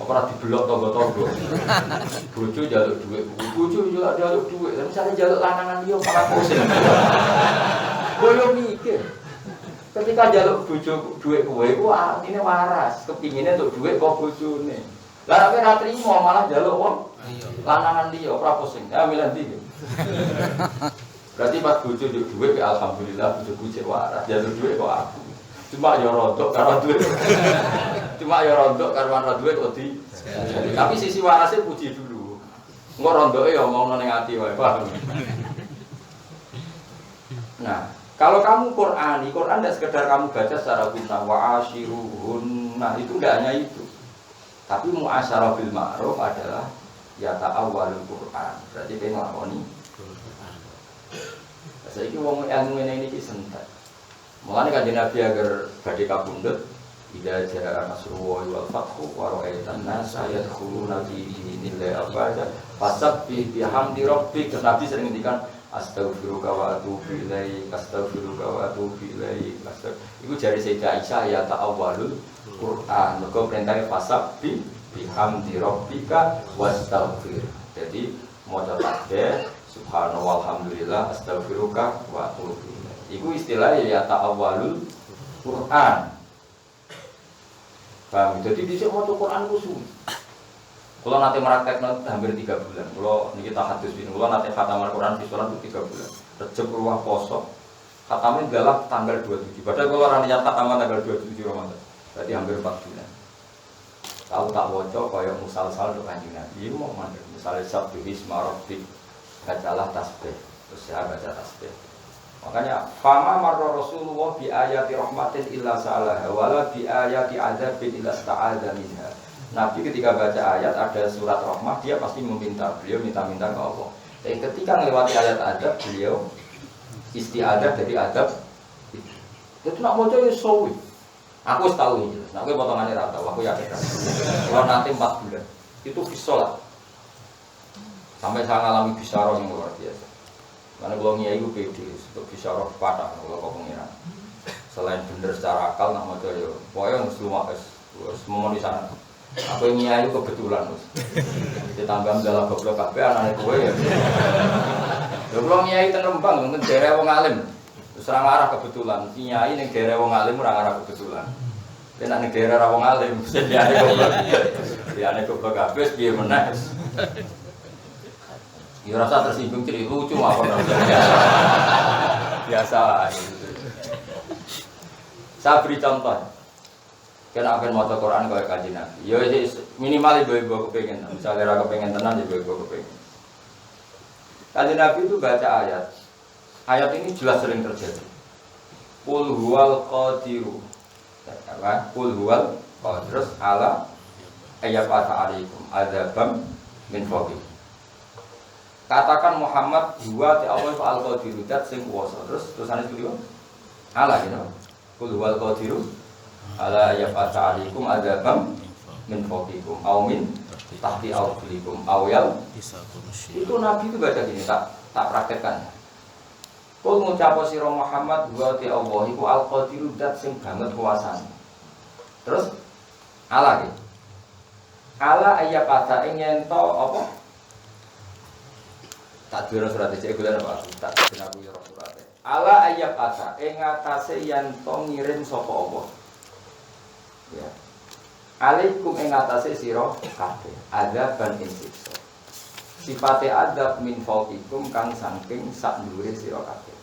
Apa ora dibelok tonggo-tonggo. Bojo njaluk duit, bojo njaluk duit, misalnya njaluk lanangan liya malah pusing. Boyo mikir. Ketika njaluk bojo dhuwit kowe iku atine waras, kepingine entuk dhuwit kok bojone. Lah nek ora trimo malah njaluk wong lanangan liya ora pusing. Ya milih ndi. Berarti pas bojo njuk dhuwit ya alhamdulillah bojoku cek waras, njaluk dhuwit kok aku. Cuma ya rontok karo dhuwit. Cuma ya rontok karo ana dhuwit kok di. Tapi sisi warasnya puji dulu. Engko rondoke ya omongno ning ati wae, paham. Nah, kalau kamu Qur'an tidak sekedar kamu baca secara bintang wa ashiruhun. Nah, itu tidak hanya itu. Tapi mu'asyarah bil ma'ruf adalah ya ta'awwalul Qur'an. Berarti pengen nglakoni Qur'an. Saiki wong ilmu ngene iki sentek. Mulane kanjeng Nabi agar badhe kapundhut ida jaa nasrullahi wal fathu wa ra'aitan nasa yadkhuluna fi dinillahi afwaja fasabbih bihamdi rabbik. Nabi sering ngendikan astaghfiruka wa atubu ilaik, astaghfiruka wa atubu ilaik. Iku jare Sayyidah Aisyah ya ta'awwalul Qur'an. Mergo perintahnya fasabbih bihamdi rabbika wastaghfir. Jadi maca tasbih subhanallah walhamdulillah astaghfiruka wa atubu ilaik. Iku istilahnya ya ta'awwalul Qur'an. Paham? Jadi dhisik maca Qur'an ku suwi. Kalau nanti meraktekno hampir 3 bulan. Kalau niki tahadus bin kula nanti khataman Quran visual itu 3 bulan. Rejeb ruwah poso. Khatamin adalah tanggal 27. Padahal kalau orang niat khataman tanggal 27 Ramadan. Berarti hampir 4 bulan. Tahu tak waca kaya musal-sal untuk Kanjeng Nabi mau mandek. Misale sabtu isma rabbik bacalah tasbih. Terus saya baca tasbih. Makanya fama marra Rasulullah bi ayati rahmatin illa sa'alaha wala bi ayati adzabin illa sta'adza minha. Nabi ketika baca ayat ada surat rahmah dia pasti meminta, beliau minta-minta ke Allah. Tapi ketika melewati ayat adab beliau isti'adzah dari adab. Itu nak maca ya suwi. Aku wis tahu iki. Nek kowe potongannya ra tahu, aku yakin. Kalau nanti 4 bulan itu bisolah. Sampai saya ngalami bisyarah yang luar biasa. Karena kalau ngiyai itu pede, untuk bisyarah patah kalau kau pengiran. Selain bener secara akal, nak maca ya, pokoknya semua di sana. Aku yang ngiyai itu kebetulan, ditambah dalam goblok kabeh anaknya gue ya. Kalau ngiyai tenembang, mungkin daerah wong alim, terus orang arah kebetulan. Ngiyai yang daerah wong alim orang arah kebetulan. Tapi nak daerah wong alim, dia aneh goblok kabeh, dia menang. Ya rasa tersinggung jadi lucu apa biasa. Saya beri contoh. Kena akan mau Quran kau kaji Nabi. Ya minimal ibu-ibu kepengen. Misalnya raga kepengen tenang ibu-ibu kepengen. Kaji Nabi itu baca ayat. Ayat ini jelas sering terjadi. Qul huwal qadiru. Qul huwal qadirus ala ayyafata alaikum adzabam min fawqikum. Katakan Muhammad huwa ta'ala fa'al qadiru dat sing kuwasa. Terusane itu dia. Ala gitu. Qul huwal qadiru ala yaf'ata 'alaikum adzabam min fawqikum aw min tahti arjulikum aw yal. Itu Nabi itu baca gini tak praktekkan. Qul ngucap sira Muhammad huwa ta'ala iku al qadiru dat sing banget kuwasane. Terus ala gitu. Ala ayyafata ing yen to apa? Tak dira surat iki kula apa tak dina kuwi surat. Ala ayyab ata ing atase yen to ngirim sapa Allah. Ya. Alaikum ing atase sira kabeh adab ban insiksa. Sifate adab min fawqikum kang saking sak dhuwure sira kabeh.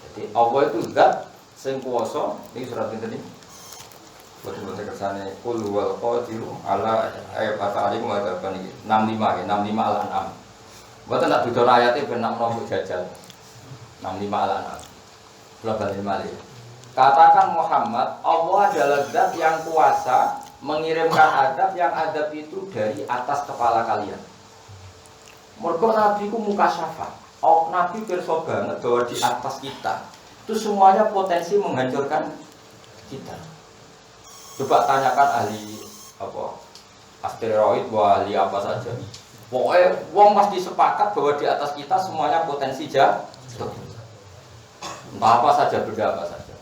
Jadi Allah itu zat sing kuwasa ning surat ini. Betul-betul kersane qul wal qadiru ala ayyab ata alaikum adab ban 65 ya 65 al-an'am. Bukan tak duduk ayatnya benar nombor jajal 65 al-an'am. Belum balik. Katakan Muhammad, Allah adalah zat yang kuasa mengirimkan adab yang adab itu dari atas kepala kalian. Mergo Nabi ku mukasyafah. Oh, Nabi pirsa banget bahwa di atas kita itu semuanya potensi menghancurkan kita. Coba tanyakan ahli apa? Asteroid, ahli apa saja. Pokoknya wong pasti sepakat bahwa di atas kita semuanya potensi jatuh. Entah apa saja, benda apa saja.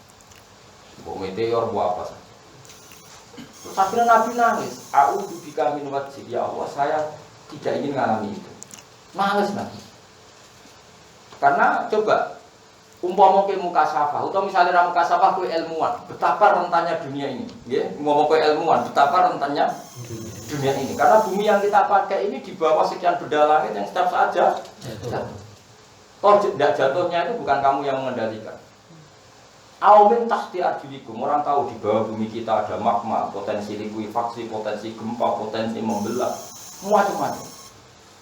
Bom meteor, buah apa saja. Terus akhirnya Nabi nangis. A'udzu bika min wajhik, ya Allah, saya tidak ingin mengalami itu. Nangis Nabi. Karena coba Umpama kowe mukasafah utawa misale ra mukasafah kowe ilmuwan, betapa rentannya dunia ini, nggih. Umpama kowe ilmuwan, betapa rentannya dunia ini. Karena bumi yang kita pakai ini di bawah sekian benda langit yang setiap saat jatuh. Toh tidak jatuhnya itu bukan kamu yang mengendalikan. Aumin tahti arjulikum, orang tahu di bawah bumi kita ada magma, potensi likuifaksi, potensi gempa, potensi membelah, macam-macam.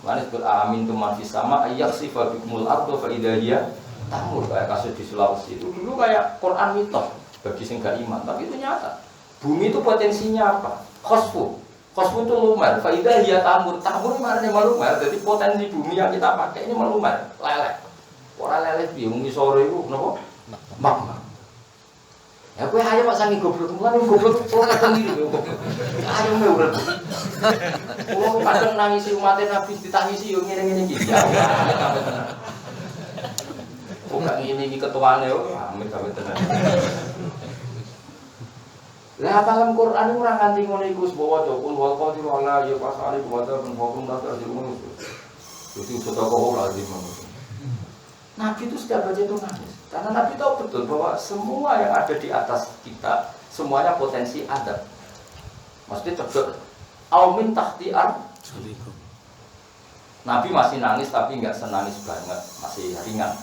Mana disebut amin tu manfis sama ayaksifa bikumul ardo fa idza hiya tamur, kayak kasus di Sulawesi itu dulu kayak Quran mitos bagi sing gak iman, tapi itu nyata. Bumi itu potensinya apa? Khosfu itu lumer, fa idza hiya tamur maknanya melumer. Jadi potensi bumi yang kita pakai ini melumer, leleh. Ora leleh piye mung sore iku napa? Magma. Ya kowe ayo Pak sangi goblok, mulane goblok ora sendiri goblok. Ayo me urip. Kulo kadang nangisi umat Nabi ditangisi yo ngene-ngene iki. Ya sampe tenan. Kok gak ngene iki ketuane yo, amit sampe tenan. Lah apalan Quran ora nganti ngono iku wis bawa jokul wal qadir ala ya pasane kuwata hukum dasar ngono. Jadi sudah kok lazim. Nabi itu setiap baca itu nangis. Karena Nabi tahu betul bahwa semua yang ada di atas kita semuanya potensi adab. Maksudnya terjadi aumin tahti arjulikum. Nabi masih nangis tapi enggak senangis banget, masih ringan.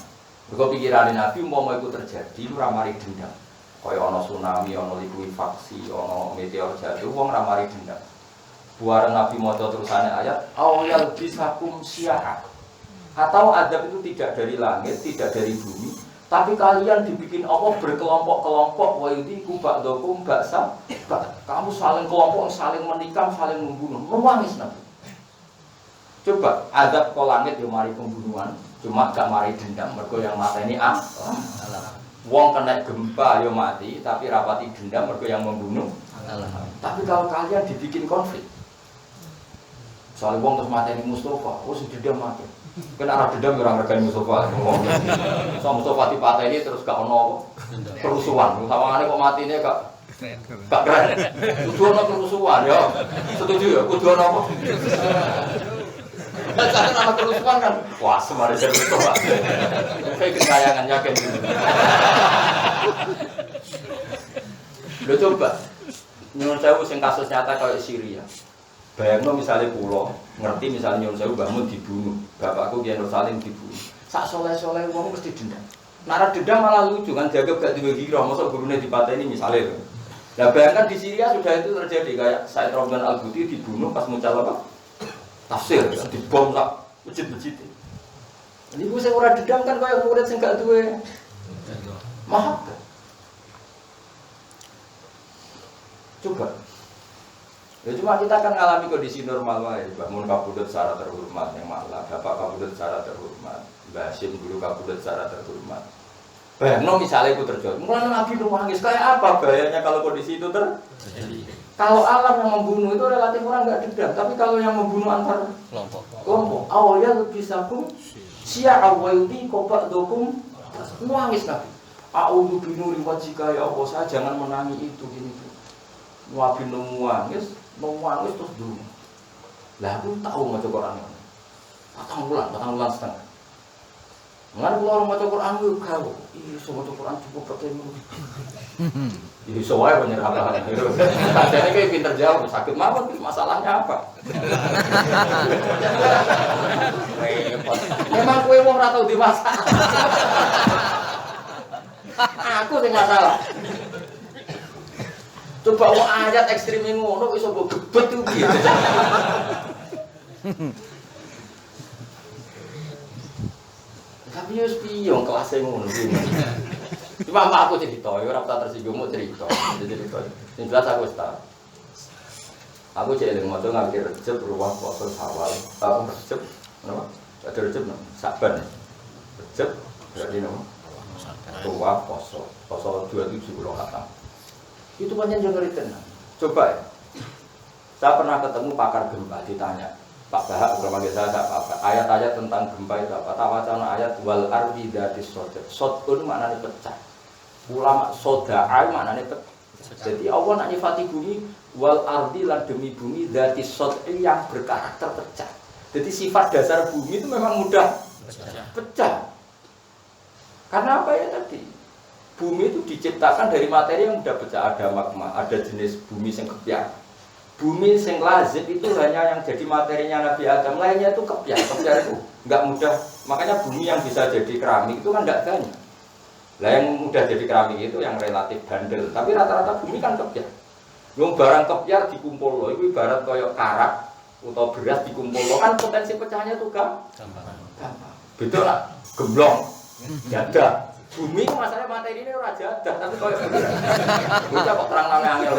Kalau pikiran Nabi mau itu terjadi, ramari dendam. Kayak ono tsunami, ono likuifaksi, ono meteor jatuh, wong ramari dendam. Buar Nabi mau terusannya ayat, awal bisakum syiah. Atau adab itu tidak dari langit, tidak dari bumi, tapi kalian dibikin Allah berkelompok-kelompok. Wa yudiku ba'dakum ba'sa. Kamu saling kelompok, saling menikam, saling membunuh. Menangis Nabi. Coba adab ke langit yo mari pembunuhan, cuma gak mari dendam. Mergo yang mateni Allah. Wong kena gempa yo mati, tapi rapati dendam mergo yang membunuh Allah. Tapi kalau kalian dibikin konflik, soal wong terus mateni Mustafa, sing dendam mati. Kena arah dendam orang regani Mustafa ngomong. So Mustafa dipateni terus gak ono kerusuhan. Sawangane kok matine gak keren. Kudu ono kerusuhan ya. Setuju ya, kudu ono apa? Karena nama kerusuhan kan, wah semari saya Mustafa. Kayak kesayangan yakin. Lo coba nyuwun sewu sing kasus nyata kayak Syria. Bayangno misalnya pulau, ngerti misalnya nyuwun sewu bangun dibunuh, bapakku Kiai Nur Salim dibunuh. Sak soleh-soleh wong mesti dendam. Nara dendam malah lucu kan, jaga gak dibagi roh, masa gurune dipateni misalnya. Nah bayangkan di Syria sudah itu terjadi kayak Said Ramdan Al-Buti dibunuh pas muncul apa? Tafsir, dibom sak masjid-masjid. Ini gue sing ora dendam kan kayak murid sing gak duwe mahab. Coba. Ya cuma kita akan mengalami kondisi normal wae. Bangun kabudut secara terhormat yang malah, bapak kabudut secara terhormat, Mbah Hasyim dulu kabudut secara terhormat. Bayangno misalnya itu terjadi, mulai Nabi nangis kayak apa bahayanya kalau kondisi itu terjadi. Kalau alam yang membunuh itu relatif orang nggak dendam, tapi kalau yang membunuh antar kelompok, awalnya lebih sakum, siapa awalnya kopak dokum, nangis Nabi. A'udzu binuri wajhika ya Allah, saya jangan menangi itu gini tuh. Nabi nangis terus dulu. Lah aku tahu maca Quran. Patang bulan setengah. Mengenai kalau orang baca Quran itu kau, iya, baca Quran cukup pakai mulut. Jadi soalnya penyerahan. Tadinya kayak pinter jauh, sakit mawon, masalahnya apa? Memang kue wong ora tau dimasak. Aku sing masalah. Coba wong ayat ekstrim ngono iso mbok gebet ku piye. Tapi yo spion kelas ngono iki. Cuma aku cerita, ora tak tersinggung mau cerita. Cerita. Sing jelas aku wis tahu. Aku cek eling maca ngakir Rejab ruwah poso Sawal. Aku Rejab napa? Ada Rejab napa? Saban. Rejab berarti napa? Ruwah poso 27 kilo kata. Itu panjang jangan ngerti. Coba ya. Saya pernah ketemu pakar gempa ditanya. Pak Bahak udah manggil saya apa? Ayat-ayat tentang gempa itu apa? Tak wacana ayat wal ardi datis sodat. Sodun maknanya pecah. Ulama soda'a maknanya pecah. Jadi Allah nak nyifati bumi wal ardi lan demi bumi datis sodat yang berkarakter pecah. Jadi sifat dasar bumi itu memang mudah pecah. Karena apa ya tadi? Bumi itu diciptakan dari materi yang mudah pecah, ada magma, ada jenis bumi yang kepiak. Bumi yang lazib itu hanya yang jadi materinya Nabi Adam, lainnya itu kepiak. Kepiak itu nggak mudah, makanya bumi yang bisa jadi keramik itu kan nggak banyak. Lah yang mudah jadi keramik itu yang relatif bandel, tapi rata-rata bumi kan kepiak. Yang barang kepiak dikumpul loh, itu ibarat koyok karak atau beras dikumpul loh, kan potensi pecahnya itu gampang. Betul lah, gemblong, jadah. Bumi itu masalahnya materi ini ora jadah, tapi koyok bocah kok terang namanya angel.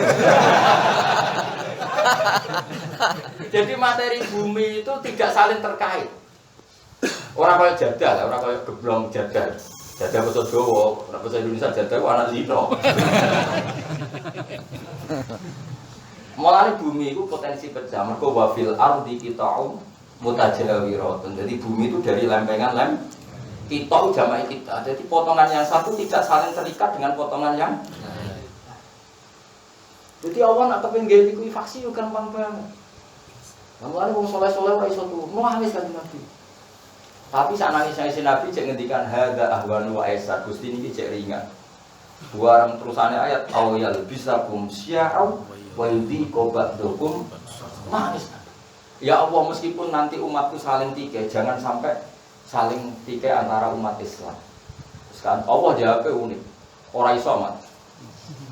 Jadi materi bumi itu tidak saling terkait. Orang koyok jadah, orang koyok gemblong jadah. Jadah bahasa Jawa, orang bahasa Indonesia jadah itu anak zino. Mulai bumi itu potensi pecah, mergo wafil ardi qita'un mutajawiratun. Jadi bumi itu dari lempengan kita jamaah kita. Jadi potongan yang satu tidak saling terikat dengan potongan yang lain. Jadi awan nak kepen gawe iku faksi yo gampang banget. Mulane wong saleh-saleh ora iso tuh, nangis kan Nabi. Tapi sak nangis-nangis Nabi cek ngendikan hadza ahwanu wa aisar. Gusti niki cek ringan. Buarang terusane ayat awal bisa kum sya'au wa yudhi qabdukum nangis. Ya Allah, meskipun nanti umatku saling tikai, jangan sampai saling tikai antara umat Islam. Sekarang Allah jawabnya unik. Orang iso mat.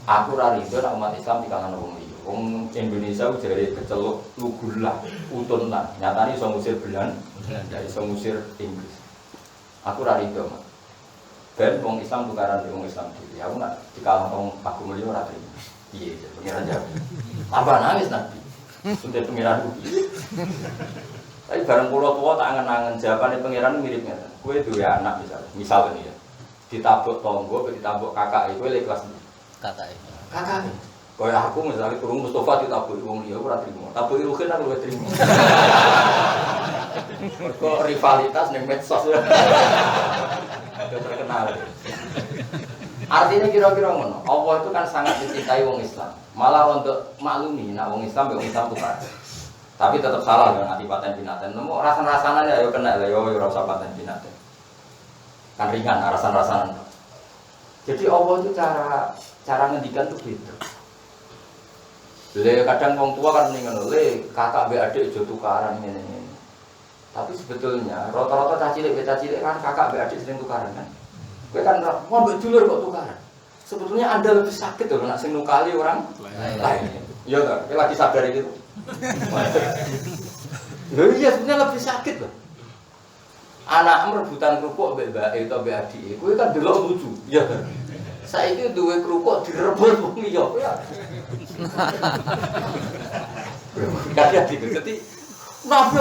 Aku ra rido nek umat Islam dikalan wong liya. Wong Indonesia jare keceluk lugulah, utun lah. Nyatane iso ngusir Belanda, iso ngusir Inggris. Aku ra rido mat. Ben wong Islam tukaran wong Islam dhewe. Aku nak dikalah wong aku liya ora trimo. Piye ya pengiran jawab. Tambah nangis Nabi. Sudah pengiranku. Tapi bareng pulau tua tak angen-angen jawabannya pangeran miripnya. Kue duwe anak misal ini ya. Ditabuk tonggo, ditabuk kakak itu kelas kakak. Kakak. Kaya aku misalnya turun Mustafa ditabuk wong liya ora trimo. Tabuk Ruhin aku luwih trimo. Kok rivalitas ning medsos. Ada terkenal. Artinya kira-kira ngono. Allah itu kan sangat dicintai wong Islam. Malah untuk maklumi nak wong Islam wong Islam tukar. Tapi tetap salah dengan anti paten binaten. Nemu rasan-rasanan ya kena lah yo ora usah paten binaten. Kan ringan rasan-rasanan. Jadi Allah itu cara ngendikan tuh gitu. Le kadang wong tua kan mendingan le kakak be adik aja tukaran ngene. Tapi sebetulnya rata-rata cah cilik kan kakak be adik sering tukaran kan. Kowe kan mau mbek dulur kok tukaran. Sebetulnya Anda lebih sakit loh nak sing nukali orang lain. Iya kan? Kowe lagi sadar gitu. Loh iya sebenarnya lebih sakit loh. Anak merebutan kerupuk mbek mbake utawa mbek adike, kowe kan delok lucu. Iya kan? Saiki duwe kerupuk direbut wong liya. Kadang gitu. Jadi Nabi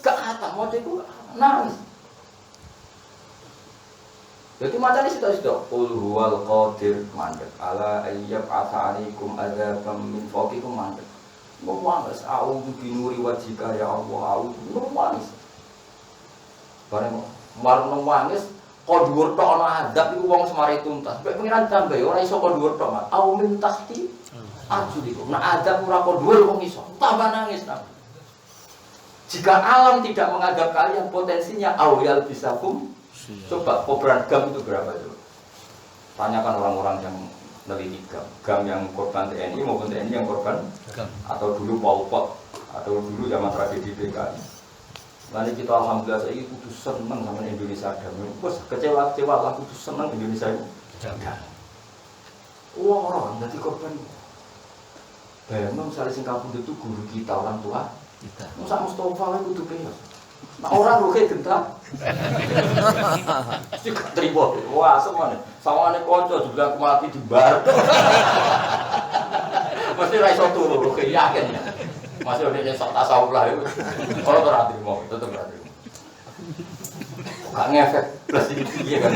gak kata mau itu nangis. Jadi macamnya situ-situ. Qul huwal qadir mandek ala ayyab asanikum adzabam min fawqikum mandek. Nangis, a'udzu binuri wajhika ya Allah, a'udzu nangis. Bareng marno nangis, kok dhuwur tok ana azab iku wong semare tuntas. Mek pengiran tambah ora iso kok dhuwur tok, Mak. Au min tahti arjulikum. Nah azab ora kok dhuwur wong iso. Tambah nangis Nabi. Jika alam tidak menganggap kalian potensinya awal bisakum. Coba kobaran gam itu berapa itu? Tanyakan orang-orang yang meneliti gam yang korban TNI maupun TNI yang korban gam. Atau dulu Pol Pot atau dulu zaman tragedi PKI. Nanti kita alhamdulillah saya kudu seneng sama Indonesia damai. Bos kecewa lah kudu seneng Indonesia itu damai. Orang jadi korban. Bayangno misalnya sing kabudut itu guru kita orang tua kita. Musa Mustafa itu kudu penyos. Nah orang rugi gentar. Tidak terima. Wah semuanya. Sawane konco juga aku mati di bar. Mesti ra iso turu rugi yakin ya. Masih udah nyesok tasawuf lah itu. Kalau ora terima, tetep ora terima. Gak ngefek plus iki kan.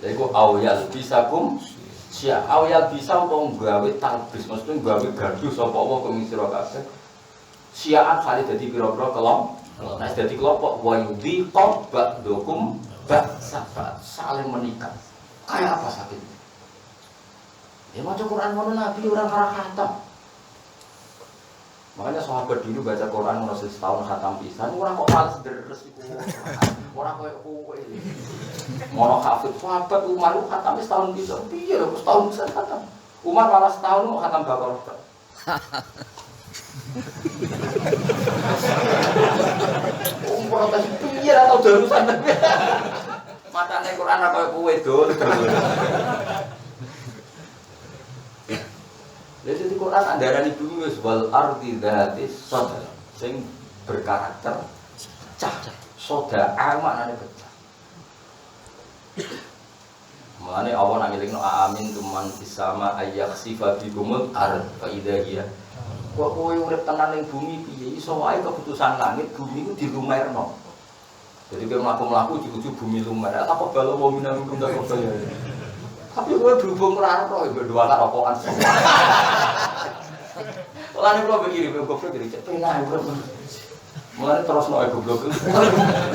Jadi ku awal bisakum sia awal bisa untuk gawe talbis, maksudnya gawe gaduh sapa apa kemisira kabeh. Siaan kali dadi pira-pira kelompok. Nah, jadi kelompok wayudi tobat dokum sabat saling menikah. Kayak apa sakit? Ya maca Quran ngono Nabi orang arah khatam. Makanya sahabat dulu baca Quran orang setahun khatam pisan, orang kok males deres iku. Orang koyo kowe. Ngono hafid sahabat Umar khatam setahun pisan. Piye lho setahun pisan khatam. Umar malah setahun mau khatam Baqarah. Umar tak piye ra tau darusan. Matane Quran ra koyo kowe dol. Jadi di Quran andaran bumi wis wal ardi dzatis sadar sing berkarakter pecah. Soda maknane pecah. Mulane Allah nang ngelingno amin tuman bisama ayyakhsifa bikumul ard fa idza hiya. Kok kowe urip tenan ning bumi piye iso wae keputusan langit bumi ku dilumerno. Jadi kowe mlaku-mlaku ujug-ujug bumi lumer. Apa balo wong minang ndak kok ya. Tapi gue berhubung merana roh, gue dua kan rokokan semua. Mulane kula begini, gue begini, cek penah gue. Mulane terus noe goblok.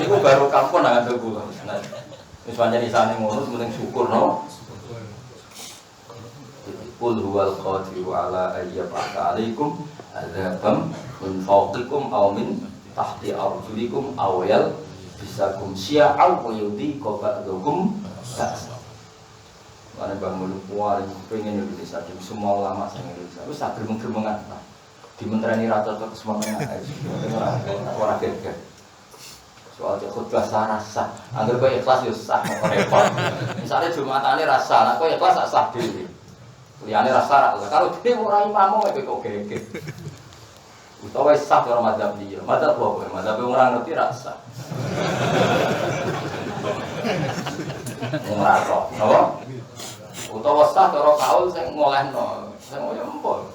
Niku baru kampung nang ngandel kula. Wis pancen isane ngono, mending syukur no. Qul huwal qadiru ala ayyab'atsa 'alaikum adzabam min fawqikum aw min tahti arjulikum aw yal bisakum syi'a wa yudhiqa ba'dakum ba'sa. Karena bangun kuat, pengen Indonesia, jadi semua ulama sang Indonesia, itu tak geremeng-geremengan, di menterani rata ke semuanya, orang geger. Soal khutbah rasa, anggar kau ikhlas ya sah, mau repot. Misalnya jumatannya rasa, kau ikhlas sah diri, liane rasa. Kalau dia orang imam mau kau geger. Utawa sah orang madzhab dia, madzhab apa? Madzhab orang ngerti rasa. Ngeraso, no? Utawa sah cara kaul sing ngolehno, sing yo empol.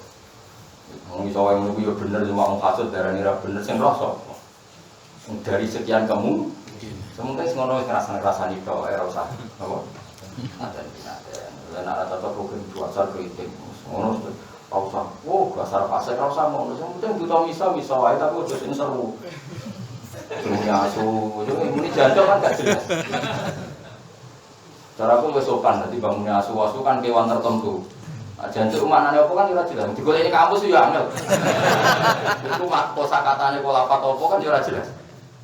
Wong iso wae ngono yo bener cuma wong kasut darane ra bener sing rasa. Dari sekian kamu, semoga ngono wis ngrasani tok ora usah. Apa? Ada binatang. Lan ana tata program juasar kritik. Ngono ora usah. Oh, dasar pasar ora usah ngono. Sing penting buta misa wae tapi ojo sing seru. Dunia asu, ini jancok kan gak jelas. Cara aku wis sopan, dadi bangunnya asu kan kewan tertentu. Jancuk maknane apa kan ora jelas. Digoleki kampus yo angel. Iku mak kosakatane kolapat apa kan yo ora jelas.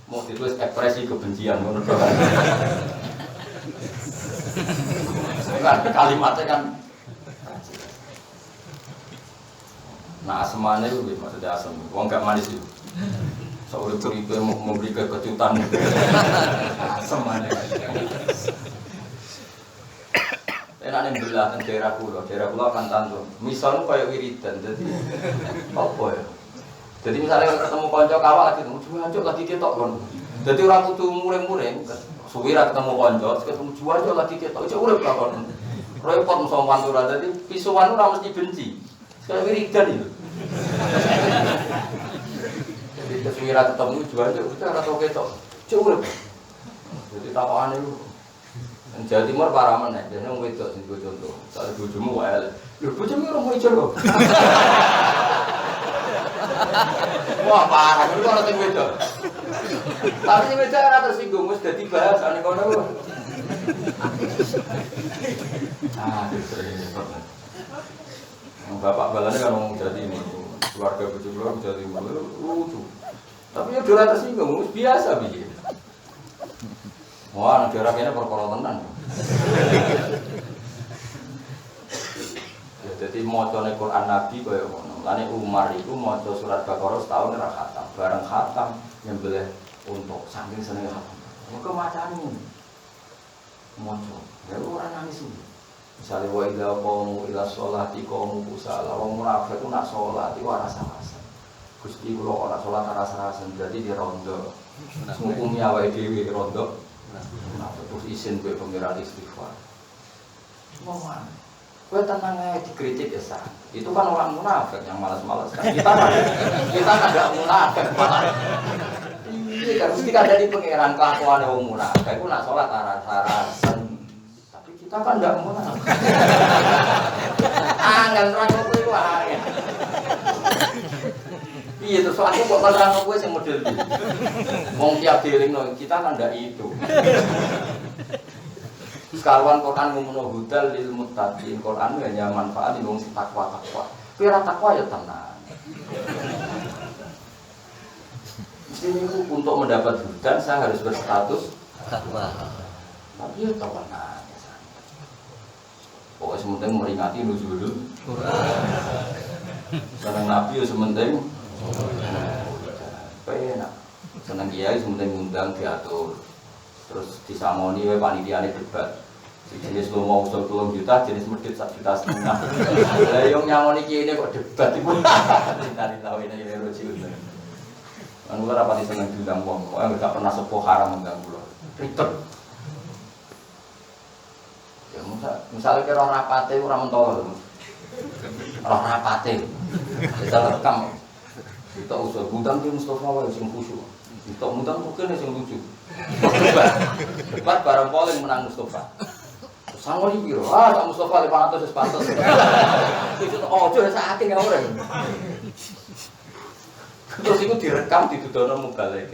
Mau ditulis ekspresi kebencian ngono to kan. Kan kalimatnya kan. Nah asmane itu maksudnya asam. Wong gak manis itu. Soalnya curiga memberi kejutan. Asmane. Enak nih belah daerah pulau kan tantu. Misalnya kayak wiridan, jadi apa ya? Jadi misalnya ketemu konco kawal lagi, jual lagi ketok kon. Jadi orang itu mureng-mureng, suwira ketemu konco, ketemu jual lagi ketok, itu urip lah kon. Repot musuh pantura, jadi pisuan orang mesti benci. Kayak wiridan itu. Jadi suwira ketemu jual udah atau ketok, itu urip. Jadi tapakan itu. Jawa Timur para meneh, dene wong wedok sing contoh. Sak bojomu wae. Lho bojomu ora mau ijo lho. Wah, parah itu ora sing wedok. Tapi sing wedok ora tersinggung wis dadi bahasane kono. Ah, bapak balane kan ngomong jadi ini. Keluarga bojomu jadi lucu. Tapi ya ora tersinggung, wis biasa piye. Wah, negara kene perkara tenan. Ya dadi macane Quran Nabi kaya ngono. Lane Umar iku maca surat Baqarah setahun ora khatam. Bareng khatam nyembelih untuk saking senenge khatam. Muga macane ngono. Maca. Ya ora nangis iki. Misale wa idza qamu ila sholati qamu kusala. Wong munafik ku nak salat iku ora rasa-rasa. Gusti kula ora salat ora rasa-rasa dadi di rondo. Ngukumi awake dhewe rondo. Terus izin gue pengiran istighfar. Mohon, gue tenang aja dikritik ya sah. Itu kan orang munafik yang malas-malas kan. Kita kan ada munafik malah. Iya kan mesti ada di pengiran kelakuan orang munafik. Gue nak sholat aras-arasan. Tapi kita kan tidak munafik. Angin terang gue itu angin. Iya terus aku kok terang gue yang model ini. Mau tiap dealing kita kan tidak itu. Sekarang Quran ngomong hudal lil muttaqin. Quran hanya manfaat di wong takwa. Kira takwa ya tenang. miskin itu untuk mendapat hudan saya harus berstatus takwa. tapi ya kawan aja. Pokoknya sementing meringati nuzulul seneng Nabi ya sementing enak. Seneng kiai sementing ngundang diatur. Terus disamoni wae panitiane debat. Jenis lomo usul 3 juta, jenis medit 1,5 juta. Lah yang nyamoni kiai ini kok debat iku. Tari lawe ini roji. Anu ora pati seneng diundang wong, kok enggak pernah sepuh haram undang kula. Ribet. Ya misalnya kira rapate ora mentolo lho. Ora rapate. Kita rekam. Kita usul undang ki Mustofa wae sing khusyuk. Kita undang mungkin sing lucu. Debat bareng polling menang Mustofa. Sangoni piro? Tak Mustofa 500 wis pantes. Itu ojo sakake ya ora. Terus itu direkam ditudono mubalek.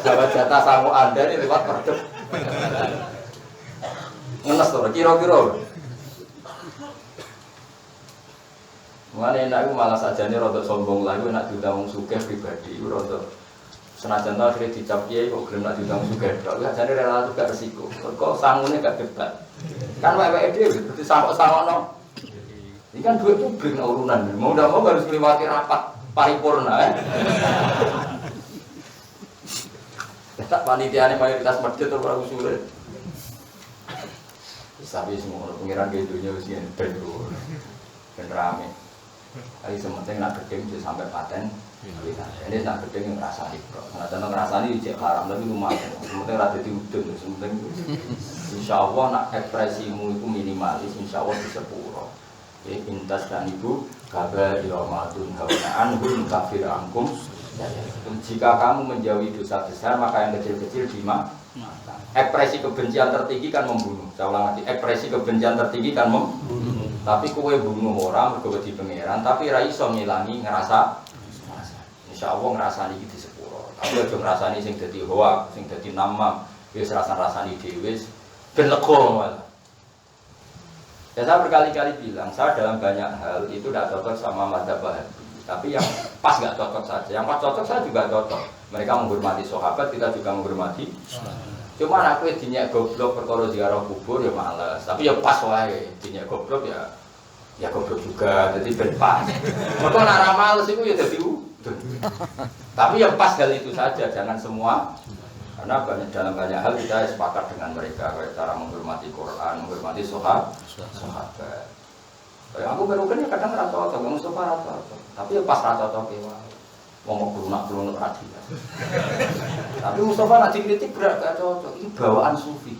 Dapat jatah sangu Anda ini lewat perdep. Ngenes to kira-kira. Mana enak malah sajane rada sombong lha iku enak diundang wong sugih pribadi iku rada senajan ta akhire dicap kiye kok gelem nak diundang sugih tok sajane relatif gak resiko. Kok sangune gak debat. Kan weweke dhewe dadi sangok-sangokno. Ini kan duit publik urunan. Mau ndak mau harus melewati rapat paripurna tak panitiane mayoritas masjid ora usul. Sabi semua pengiran ke dunia wis yen ben rame. Hari sementing nak gedeng sampai paten. Ini nak gedeng yang ngrasani kok. Nek ana ngrasani cek haram tapi lumayan. Sementing ora dadi udun, sementing insyaallah nak ekspresimu itu minimalis insyaallah bisa sepuro. Ya intas dan ibu kabar di Ramadan hawanaan hum kafir angkum. Jika kamu menjauhi dosa besar maka yang kecil-kecil dimaafkan. Ekspresi kebencian tertinggi kan membunuh. Saya ulang lagi, ekspresi kebencian tertinggi kan membunuh. Tapi kowe bunuh orang mergo wedi pangeran, tapi ra iso ngilangi ngerasa. Insyaallah ngrasani iki di sepuro. Tapi aja ngrasani sing dadi hoak, sing dadi namam, wis rasani dhewe ben lega malah. Ya saya berkali-kali bilang, saya dalam banyak hal itu tidak cocok sama madzhab Wahabi. Tapi yang pas nggak cocok saja, yang pas cocok saya juga cocok. Mereka menghormati sahabat, kita juga menghormati. Cuma aku dinyak goblok perkara ziarah kubur ya males. Tapi ya pas wae dinyak goblok ya goblok juga. Jadi ben pas. Mergo nek ora males iku ya dadi udun. Tapi ya pas hal itu saja, jangan semua. Karena dalam banyak hal kita sepakat dengan mereka kayak cara menghormati Quran, menghormati sahabat. Kayak aku berukan ya kadang rata cocok, Mustafa rata cocok. Tapi ya pas rata cocok ya ngomong berunak radhi. Tapi Mustafa nak dikritik berat gak cocok. Ini bawaan sufi.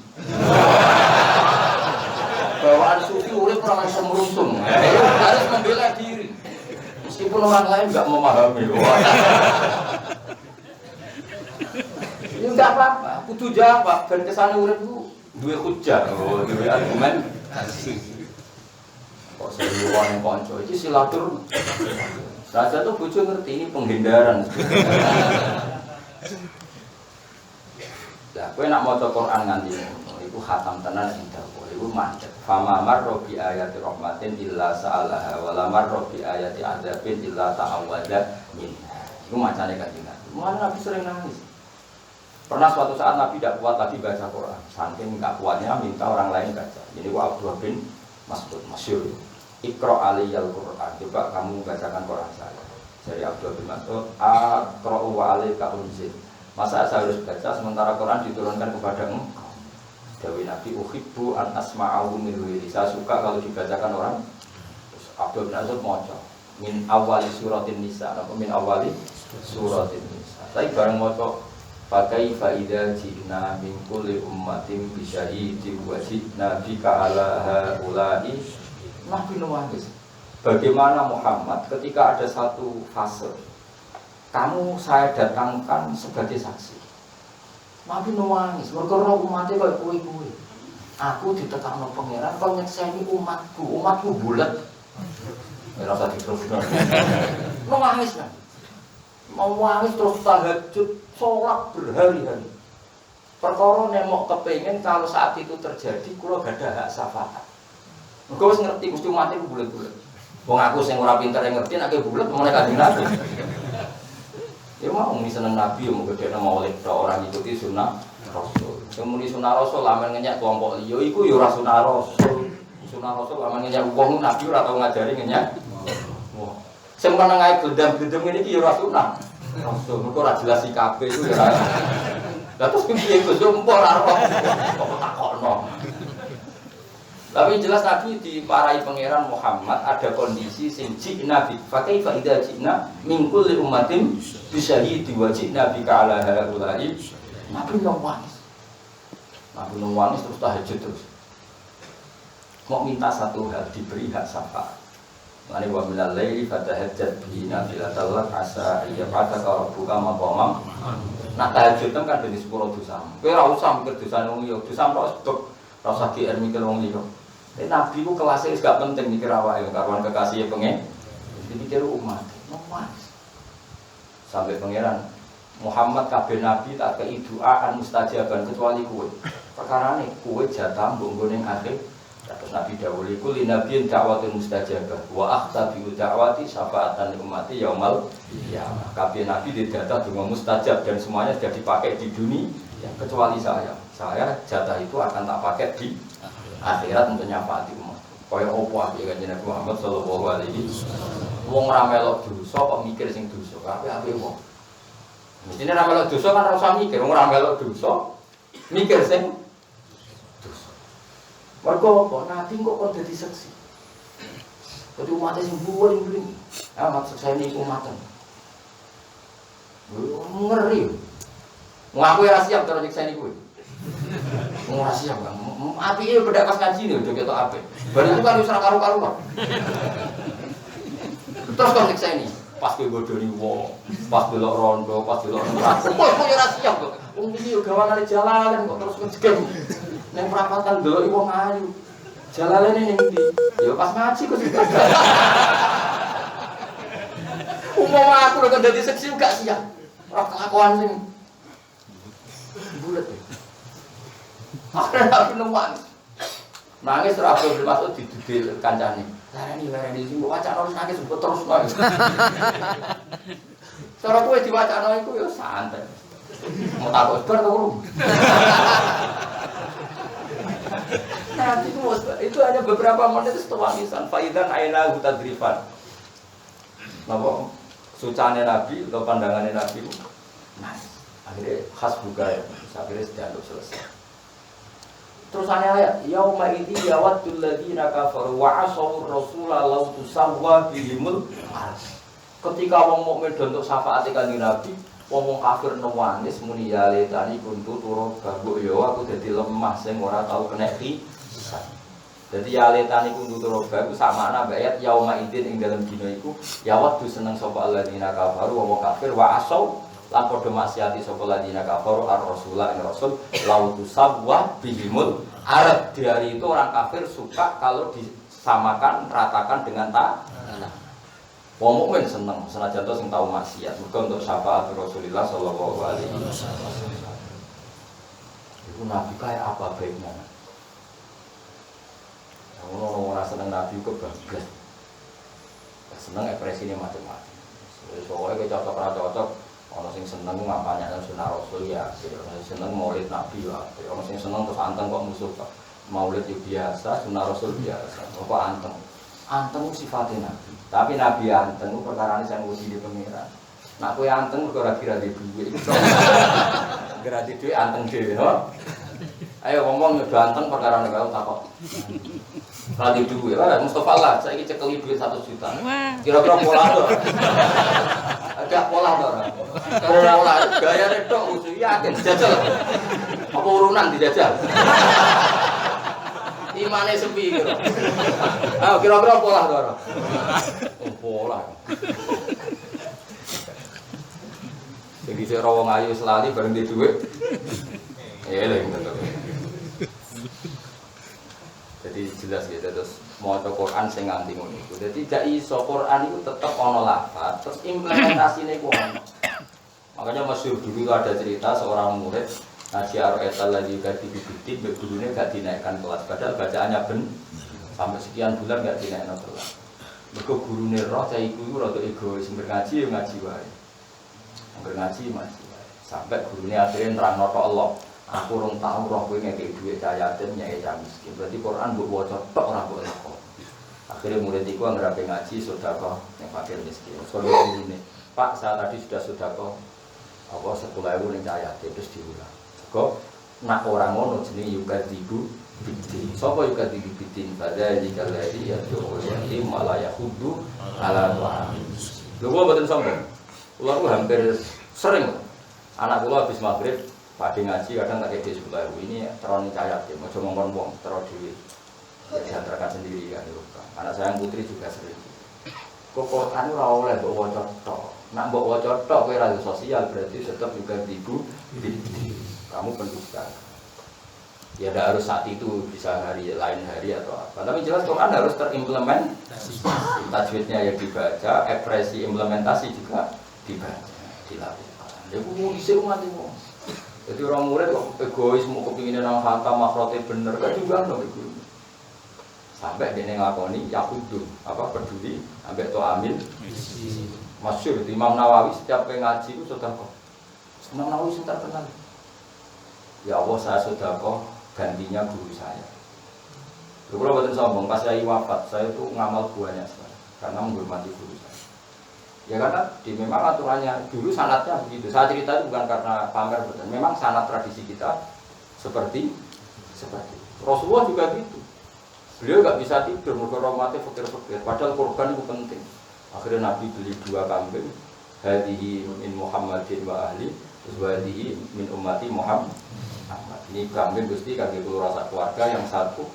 Bawaan sufi urip ora iso meruntung. Harus membela diri. Meskipun orang lain enggak memahami. Ini enggak apa-apa, kudu jawab ben kesane urip ku duwe hujah, duwe argumen. Kok seruan kanca iki silatur. Raja tuh bojo ngerti ini penghindaran. Lah kowe nak maca Quran nganti iku khatam tenan ing dawa. Iku macet. Fama marra bi ayati rahmatin illa sa'alaha wa la marra bi ayati adzabin illa ta'awwadha minha. Iku macane kanjeng Nabi. Mana Nabi sering nangis. Pernah suatu saat Nabi tidak kuat lagi baca Quran. Saking enggak kuatnya minta orang lain baca. Jadi Abdullah bin Mas'ud masyhur. Iqra aliyal Quran. Coba kamu bacakan Quran saya. Dari Abdullah bin Mas'ud, aqra'u wa alayka unzil. Masa saya harus baca sementara Quran diturunkan kepada engkau. Dawi Nabi uhibbu an asma'ahu min ghairi. Saya suka kalau dibacakan orang. Terus Abdullah bin Mas'ud maca min awali suratin nisa atau min awali suratin nisa. Saya bareng maca pakai faida jina min kulli ummatin bi syahidin wa jina bika ala haula'i. Nabi nangis. Bagaimana Muhammad ketika ada satu fase kamu saya datangkan sebagai saksi. Nabi nangis. Mergo umatnya kaya kowe-kowe. Aku ditekakno pangeran kok nyekseni umatku. Umatku bulet. Ora usah diterusno. Nangis kan. Mau nangis terus tahajud, sholat berhari-hari. Perkara nemok kepengin kalau saat itu terjadi kula gak ada hak syafaat. Engko wis ngerti mesti mati ku bulet-bulet. Wong aku sing ora pinter ngerti nek bulet mulai Kanjeng Nabi. Ya mau seneng Nabi mau gedhe maulid tok ora ngikuti sunah Rasul. Semuni sunah Rasul lamen ngenyak kelompok liya iku ya ora sunah Rasul. Sunah Rasul lamen ngenyak wong Nabi ora tau ngajari ngenyak. Wah. Sing meneng ae gendam-gendem ngene iki ya ora sunah Rasul. Kok ora jelas sikape iku ya. Lah terus piye Gus empor ora kok takokno. Tapi jelas Nabi diparai pangeran Muhammad ada kondisi sing Nabi. Fa kaifa idza ji'na min kulli ummatin bisyahidi wa ji'na bika ala haula'i. Nabi nangis. Nabi nangis terus tahajud terus. Mau minta satu hal diberi hak syafaat. Mane wa minal laili fatahajjat bihi nafilatan lak asa ya pada rabbuka maqamam. Nah tahajud kan dene 10 dosa. Kowe ora usah mikir dosane wong liya, dosa tok ora usah GR mikir wong liya. Nabi ku kelasnya gak penting mikir awake karuan kekasih pengen dipikir umat. Sampai pangeran Muhammad kabeh nabi tak kei doaan mustajaban kecuali kowe. Perkarane kowe jatah mbok ning akhir. Terus Nabi dawuh iku li nabiyin da'watun mustajabah wa akhtabi da'wati syafaatan li ummati yaumal qiyamah. Kabeh nabi didata donga mustajab dan semuanya sudah dipakai di dunia kecuali saya. Saya jatah itu akan tak pakai di akhirat untuk nyafaati umat. Kaya opo ape Kanjeng Nabi Muhammad sallallahu alaihi wasallam. Wong ra melok dosa kok mikir sing dosa. Ape wong. Mestine ra melok dosa kan ora usah mikir, wong ra melok dosa mikir sing dosa. Mergo kok Nabi kok dadi seksi. Dadi umat sing buwing-buwing. Ah maksud saya niku umat. Ngeri. Ngaku ora siap karo nyiksa niku. Ora siap kan. Apike beda pas ngaji lho dhewe ketok apik. Bar itu kan wis ora karu-karuan. Terus kok nyiksa ini. Pas kowe bodoni wong, pas delok rondo, pas delok neraka. Kok ora siap kok. Wong iki yo gawangane jalalan kok terus ngejeng. Ning perapatan delok wong ayu. Jalalane ning ndi? Ya pas ngaji kok. Umpama aku lek dadi seksi gak siap. Ora kelakuan sing bulet. Akhirnya aku nangis. Nangis ora bermaksud didudil kancane. Larani sing wacana harus nangis terus nangis. Cara kowe diwacana iku ya santai. Mau takut bar to urung. Nanti itu hanya beberapa menit setelah nisan faidan aina hutadrifan. Napa sucane Nabi atau pandangannya Nabi nah akhirnya khas buka ya akhirnya sudah selesai. Terus ayat yauma idzi yawaddul ladzina kafaru wa asaw rasula law tusawwa bihimul ketika wong mukmin untuk syafaat Kanjeng Nabi wong kafir nangis muni ya letani kuntu turun gabuk yo aku dadi lemah sing ora tau kena hisab. Dadi ya letani kuntu turun gabuk sama ana ayat yauma idzin ing dalam dina iku yawaddu seneng sapa alladzina kafaru wong kafir wa asaw lan padha maksiati sapa ladina kafaru ar-rasula ing rasul lautu sawwa bihimul arab. Di hari itu orang kafir suka kalau disamakan ratakan dengan tanah. Wong mukmin seneng senajan to sing tau maksiat muga untuk syafaat Rasulullah sallallahu alaihi wasallam. Iku nabi kaya apa baiknya. Ono ora seneng nabi kok bablas. Seneng ekspresine macam-macam. Soale cocok ra cocok. Ono sing seneng ngampanye sunah Rasul ya, ono sing seneng maulid Nabi ya, ono sing seneng terus anteng kok musuh kok. Maulid yo biasa, sunah Rasul biasa. Kok anteng? Anteng sifatnya Nabi. Tapi Nabi anteng perkarane sing nguji di pengira. Nak kowe anteng kok ora kira di duwe. Kira di duwe anteng dhewe, no? Ayo ngomong yo anteng perkarane karo takok. Ora di duwe, lah Mustofa lah saiki cekeli duit 1 juta. Kira-kira pola to. Ada pola to ora? Pola gayane tok usul yakin jajal. Apa urunan dijajal? Imane sepi kira. Ayo kira-kira pola to ora? Pola. Jadi saya rawang ayu selali bareng di duit. Eleng betul. Jadi jelas gitu terus maca Quran sing nganti ngono iku. Dadi gak iso Quran itu tetep ana lafaz, terus implementasine ku ono. Makanya masyhur dulu ada cerita seorang murid ngaji Ar-Etal lagi ganti bibit, gurune gak dinaikkan kelas padahal bacaannya ben sampai sekian bulan gak dinaikkan kelas. Mergo gurune roh cah iku rada egois, ngaji ya ngaji wae. Ngaji ngaji wae. Sampai gurune akhirnya nerangno tok Allah. Aku rong tau roh kowe ngekek dhuwit cah yatim nyai cah miskin. Berarti Quran mbok waca tok ora mbok lakon. Akhirnya murid iku anggere ngaji sedekah ning fakir miskin. Solusinya, Pak, saya tadi sudah sedekah apa 10.000 ning cah yatim terus diulang. Kok nak orang ngono jenenge juga dibu bidin. Sapa juga dibu bidin pada jika lagi ya doa ini malah ya hudu ala wa. Lho kula mboten sombong. Kula ku hampir sering anak kula habis maghrib pagi ngaji kadang tak kei 10.000 ini terone cahaya ya aja ngomong wong terus dhewe. Ya diantarkan sendiri kan lho. Anak saya yang putri juga sering. Kok Quran ora oleh mbok waca tok. Nak mbok waca tok kowe ra sosial berarti tetap juga dibu bidin. Kamu pendusta. Ya tidak harus saat itu, bisa hari lain hari atau apa. Tapi jelas Quran harus terimplementasi. Tajwidnya ya dibaca, ekspresi implementasi juga dibaca, dilakukan. Ya bu, disuruh mati bu. Jadi orang murid kok egois mau kepingin nang hatam makrote bener kan juga nggak begitu. Sampai dia ngelakoni yahudu apa peduli, sampai to amin. Masyhur Imam Nawawi setiap ngaji itu sudah kok. Imam Nawawi sudah terkenal. Ya Allah saya sudah kok gantinya guru saya. Kalau betul sombong, pas saya wafat saya itu ngamal buahnya sekarang karena menghormati guru saya. Ya karena memang aturannya dulu sanatnya begitu. Saya cerita itu bukan karena pamer, betul. Memang sanat tradisi kita seperti Rasulullah juga gitu. Beliau nggak bisa tidur menghormati fakir-fakir. Padahal korban itu penting. Akhirnya Nabi beli 2 kambing. Hadihi min Muhammadin wa ahli. Terus hadihi min ummati Muhammad. Ini kambing Gusti kangge kula rasa keluarga yang satu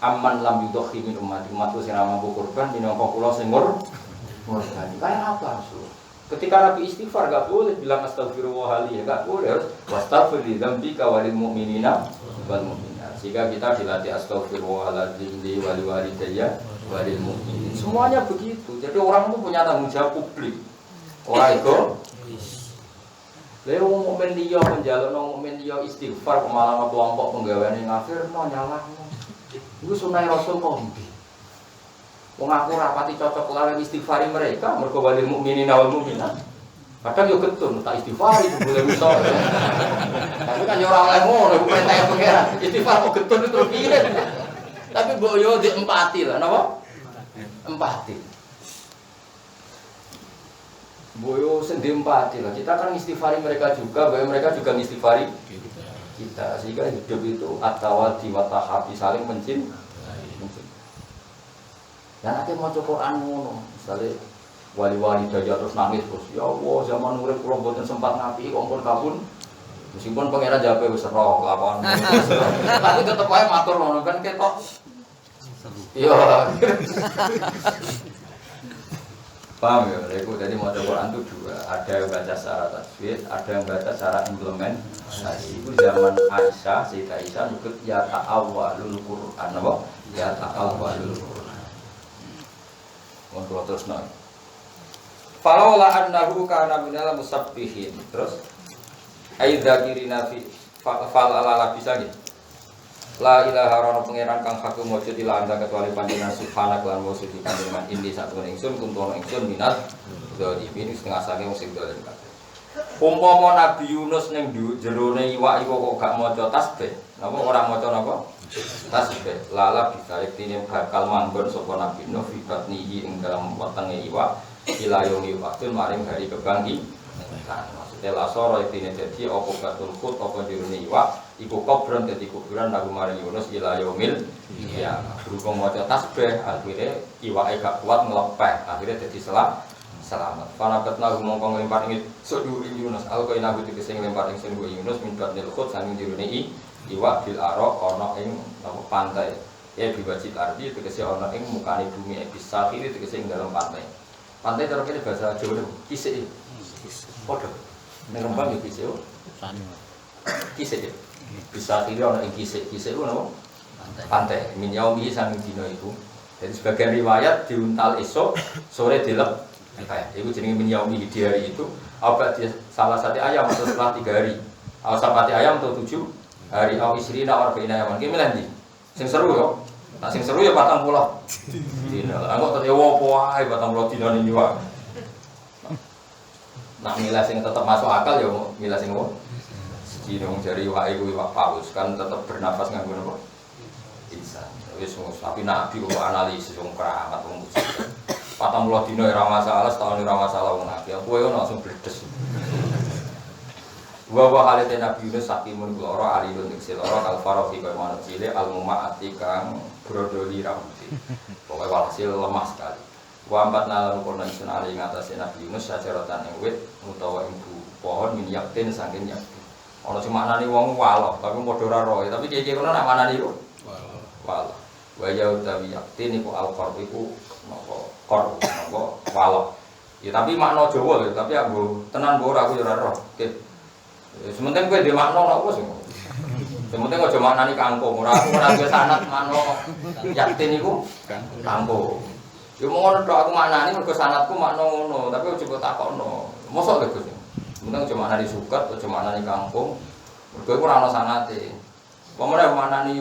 aman lam yudhi min umatku sing mampu kurban minangka kula sing ngorban. Kayak apa Rasul? Ketika Nabi istighfar enggak boleh bilang astagfirullah ya enggak boleh, harus wastaghfir li dzambika walil mu'minina wal mu'minat. Jika kita dilatih astagfirullahaladzim li wali walidayya walil mu'minin. Semuanya begitu. Jadi orang itu punya tanggung jawab publik. Ora ego lha wong mukmin liya menjalukno mukmin liya istighfar malah kelompok penggaweane ngafirno nyalahno. Iku sunah Rasul kok ndi? Wong aku rapati cocok lawan istighfari mereka mergo walil mukminin wal mukminat. Kadang yo getun tak istighfar itu boleh iso. Tapi kan yo ora oleh ngono perintah pengeran. Istighfar kok getun itu piye? Tapi mbok yo di empati lah napa? Empati. Boyo sendempati lah. Kita kan istighfari mereka juga, bahwa mereka juga istighfari kita. Sehingga hidup itu at-tawadi wa tahabi saling mencintai. Dan nanti mau Quran ngono, misalnya wali-wali daya terus nangis terus. Ya Allah, zaman urip kula mboten sempat ngapi kok pun kabun. Meskipun pangeran jape wis roh lakon. Tapi tetep wae matur ngono kan ketok. Iya. Paham ya? Jadi mau Quran itu 2. Ada yang baca secara tajwid, ada yang baca secara implementasi. Itu zaman Aisyah, Sayyidah Aisyah ikut ya ta'awwalul Quran, apa? Ya ta'awwalul Quran. Mau terus nol. Falaula annahu kana minal musabbihin. Terus aidzakirina fi falala bisa gitu. La ilaha illallah pangeran kang hak mujud ila anda kecuali panjenengan subhanak lan mujud panjenengan indi satun ingsun kuntono ingsun minat dzalimin setengah saking sing dolen kabeh. Umpama Nabi Yunus ning jerone iwak iku kok gak maca tasbih, napa ora maca napa? Tasbih. Lala bisa yektine bakal manggon sapa Nabi Nuh fi batnihi ing dalam wetenge iwak ila yaumi waqtul maring hari kebangkitan. Maksudnya lasoro yektine dadi apa batul khut apa jerone iwak iku kubron dadi kuburan lagu maring Yunus ila yaumil ya berhubung maca tasbih akhirnya iwake gak kuat ngelepeh akhirnya dadi selamat panabat lagu mongko nglempar ing sudu Yunus alko inabu tegese nglempar ing sudu Yunus minbat nil khut sanging dirune iwak bil arok ana ing pantai ya biwajib arti tegese ana ing mukane bumi bisa kiri tegese ing dalam pantai cara kene bahasa Jawa kisik padha ning Rembang iki kisik kisik bisa kiri orang yang kisik itu nama pantai minyaumi sang dino itu. Jadi sebagian riwayat diuntal esok sore dilep kayak itu jenenge minyaumi di hari itu apa dia salah satu ayam atau setelah 3 hari atau sapati ayam atau 7 hari atau istri nak orang bina ayam gimana nanti sing seru yo Nah sing seru ya 40 dina. Lah kok yo opo wae 40 dina ning wae. Nah milah sing tetep masuk akal ya milah sing opo? Dina wong jari wae kuwi Pak Paus kan tetep bernafas nganggo napa? Insan. Wis tapi nabi kok analisis wong keramat wong mujizat. 40 dina ora masalah, setahun ora masalah wong nabi. Kowe ono langsung bledes. Wa halate Nabi Yunus sakimun glora alilun ing loro kalfaro fi manut cilik almumaati kang brodoli rambut. Pokoke walhasil lemah sekali. Wa ambat nalan kono ingsun ali ngatasé Nabi Yunus sajaratan ing wit utawa ing pohon min yaktin saking yaktin. Ana sing maknani wong waloh, tapi padha ora roe, tapi kiye-kiye kono nak maknani yo waloh. Wa ya utawi yaktin iku al-qarb iku napa qor napa waloh. Ya tapi makna Jawa lho, tapi aku tenan mbok ora aku yo ora roh. Sementing kowe dhe makna ora apa sing. Sementing aja maknani kangkung, ora aku ora duwe sanad makna yaktin iku kangkung. Yo ngono tok aku maknani mergo sanadku makna ngono, tapi aja kok takokno. Mosok lho Gus. Sementing aja maknani suket, aja maknani kangkung. Mergo iku ora ana sanate. Pemene maknani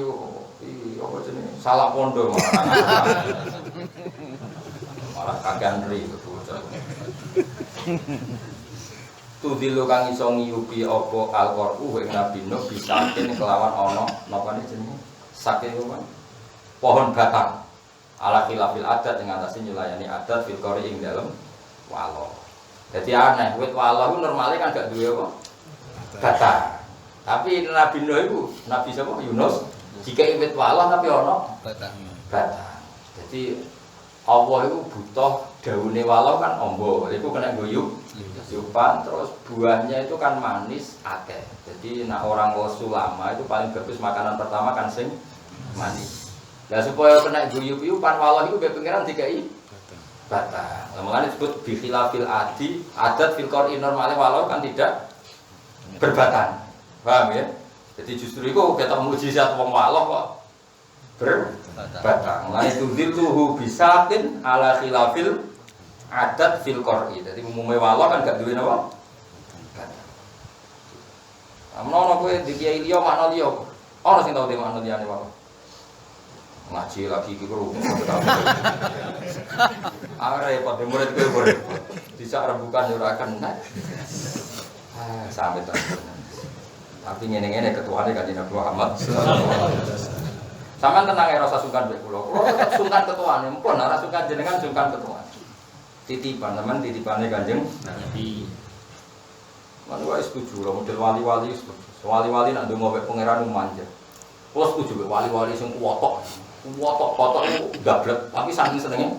apa jenenge? Salah pondo malah kagian ri bocah. Tudilu kang iso ngiyupi apa al-Qur'an ing Nabi Nuh bisakin kelawan ana napa jenenge saking pohon batang ala khilafil adat ing atase nyulayani adat fil qori ing dalem walo. Dadi aneh wit walo ku normale kan gak duwe apa batang. Tapi Nabi Nuh iku Nabi sapa Yunus jika wit walo tapi ana batang. Jadi Allah itu butuh daune walo kan ombo, iku kena guyub yupan terus buahnya itu kan manis akeh. Jadi nak orang losu lama itu paling bagus makanan pertama kan sing manis. Lah supaya kena guyub yupan walo iku be pengiran dikai batang. Makanya disebut bi khilafil adat fil qori normale walo kan tidak berbatang. Paham ya? Jadi justru itu ketok mukjizat wong walo kok berbatang. Lah itu dilluhu bisakin ala khilafil adat fil qori. Jadi umume walo kan gak duwe napa? Amnono kowe dikiai liya makna liya. Ana sing tau de makna liyane walo. Ngaji lagi iki kru. Repot murid kowe murid. Bisa rembukan yo ora kena. Sampai to. Tapi ngene-ngene ketuane Kanjeng Nabi Muhammad sallallahu alaihi wasallam. Sampeyan tenang ya rasa sungkan mbek kula. Kula tetep sungkan ketuane, mumpun ora sungkan jenengan sungkan ketuane. Titipan teman titipane Kanjeng Nabi. Lan wae setuju lho model wali-wali setuju. Wali-wali nak ndonga mbek pangeran manja. Kula setuju mbek wali-wali sing kuwotok. Kuwotok-kuwotok iku gablek, tapi saking senenge.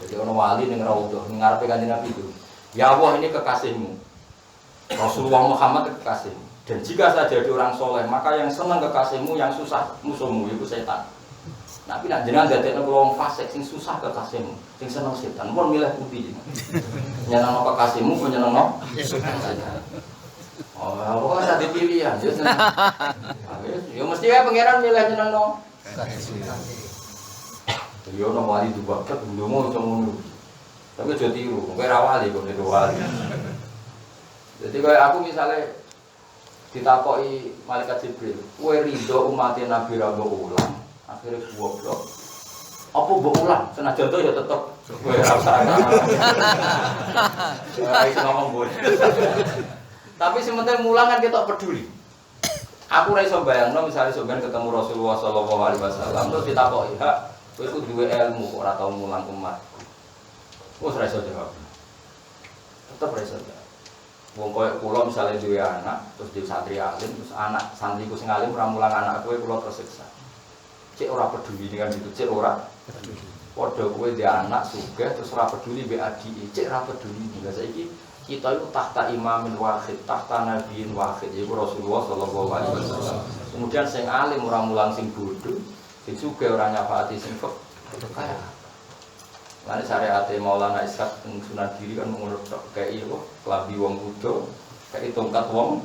Jadi ono wali ning raudhah ning ngarepe Kanjeng Nabi itu. Ya Allah ini kekasihmu. Rasulullah Muhammad kekasihmu. Dan jika saya jadi orang soleh, maka yang senang kekasihmu, yang susah musuhmu, itu setan. Tapi nak jenengan dadekno kula wong fasik sing susah kekasihmu, sing seneng setan, pun milih putih. Nyenengno kekasihmu, pun nyenengno setan. Oh, kok ora dipilihan, ya seneng. Ya mesti wae pangeran milih nyenengno kekasih. Yo ono wali dubaket ndonga iso ngono. Tapi aja tiru, kowe ra wali kok niru wali. Jadi kayak aku misalnya ditakoki malaikat Jibril, kowe ridho umat Nabi ra mbok ulang, akhire goblok. Apa mbok ulang? Senajan to ya tetep kowe ra usah. Iso ngomong boleh. Tapi sementing mulang kan kita peduli. Aku ora iso bayangno misalnya sampeyan ketemu Rasulullah sallallahu alaihi wasallam terus ditakoki, "Hak, kowe iku duwe ilmu kok ora tau mulang umat." Wes ora iso jawab. Tetep ora iso jawab. Wong koyo kula misale duwe anak, terus di santri alim, terus anak santriku sing alim ora mulang anak kowe kula tersiksa. Cek ora peduli dengan itu, cek ora peduli. Padha kowe di anak sugih terus ora peduli mbek adike, cek ora peduli. Lah saiki kita itu tahta imamin wahid, tahta nabiin wahid, yaiku Rasulullah sallallahu alaihi wasallam. Kemudian sing alim ora mulang sing bodho, sing sugih ora nyafaati sing kaya. Lan syariate Maulana Ishaq Sunan Giri kan menurut kei apa klambi wong kudo, kei tongkat wong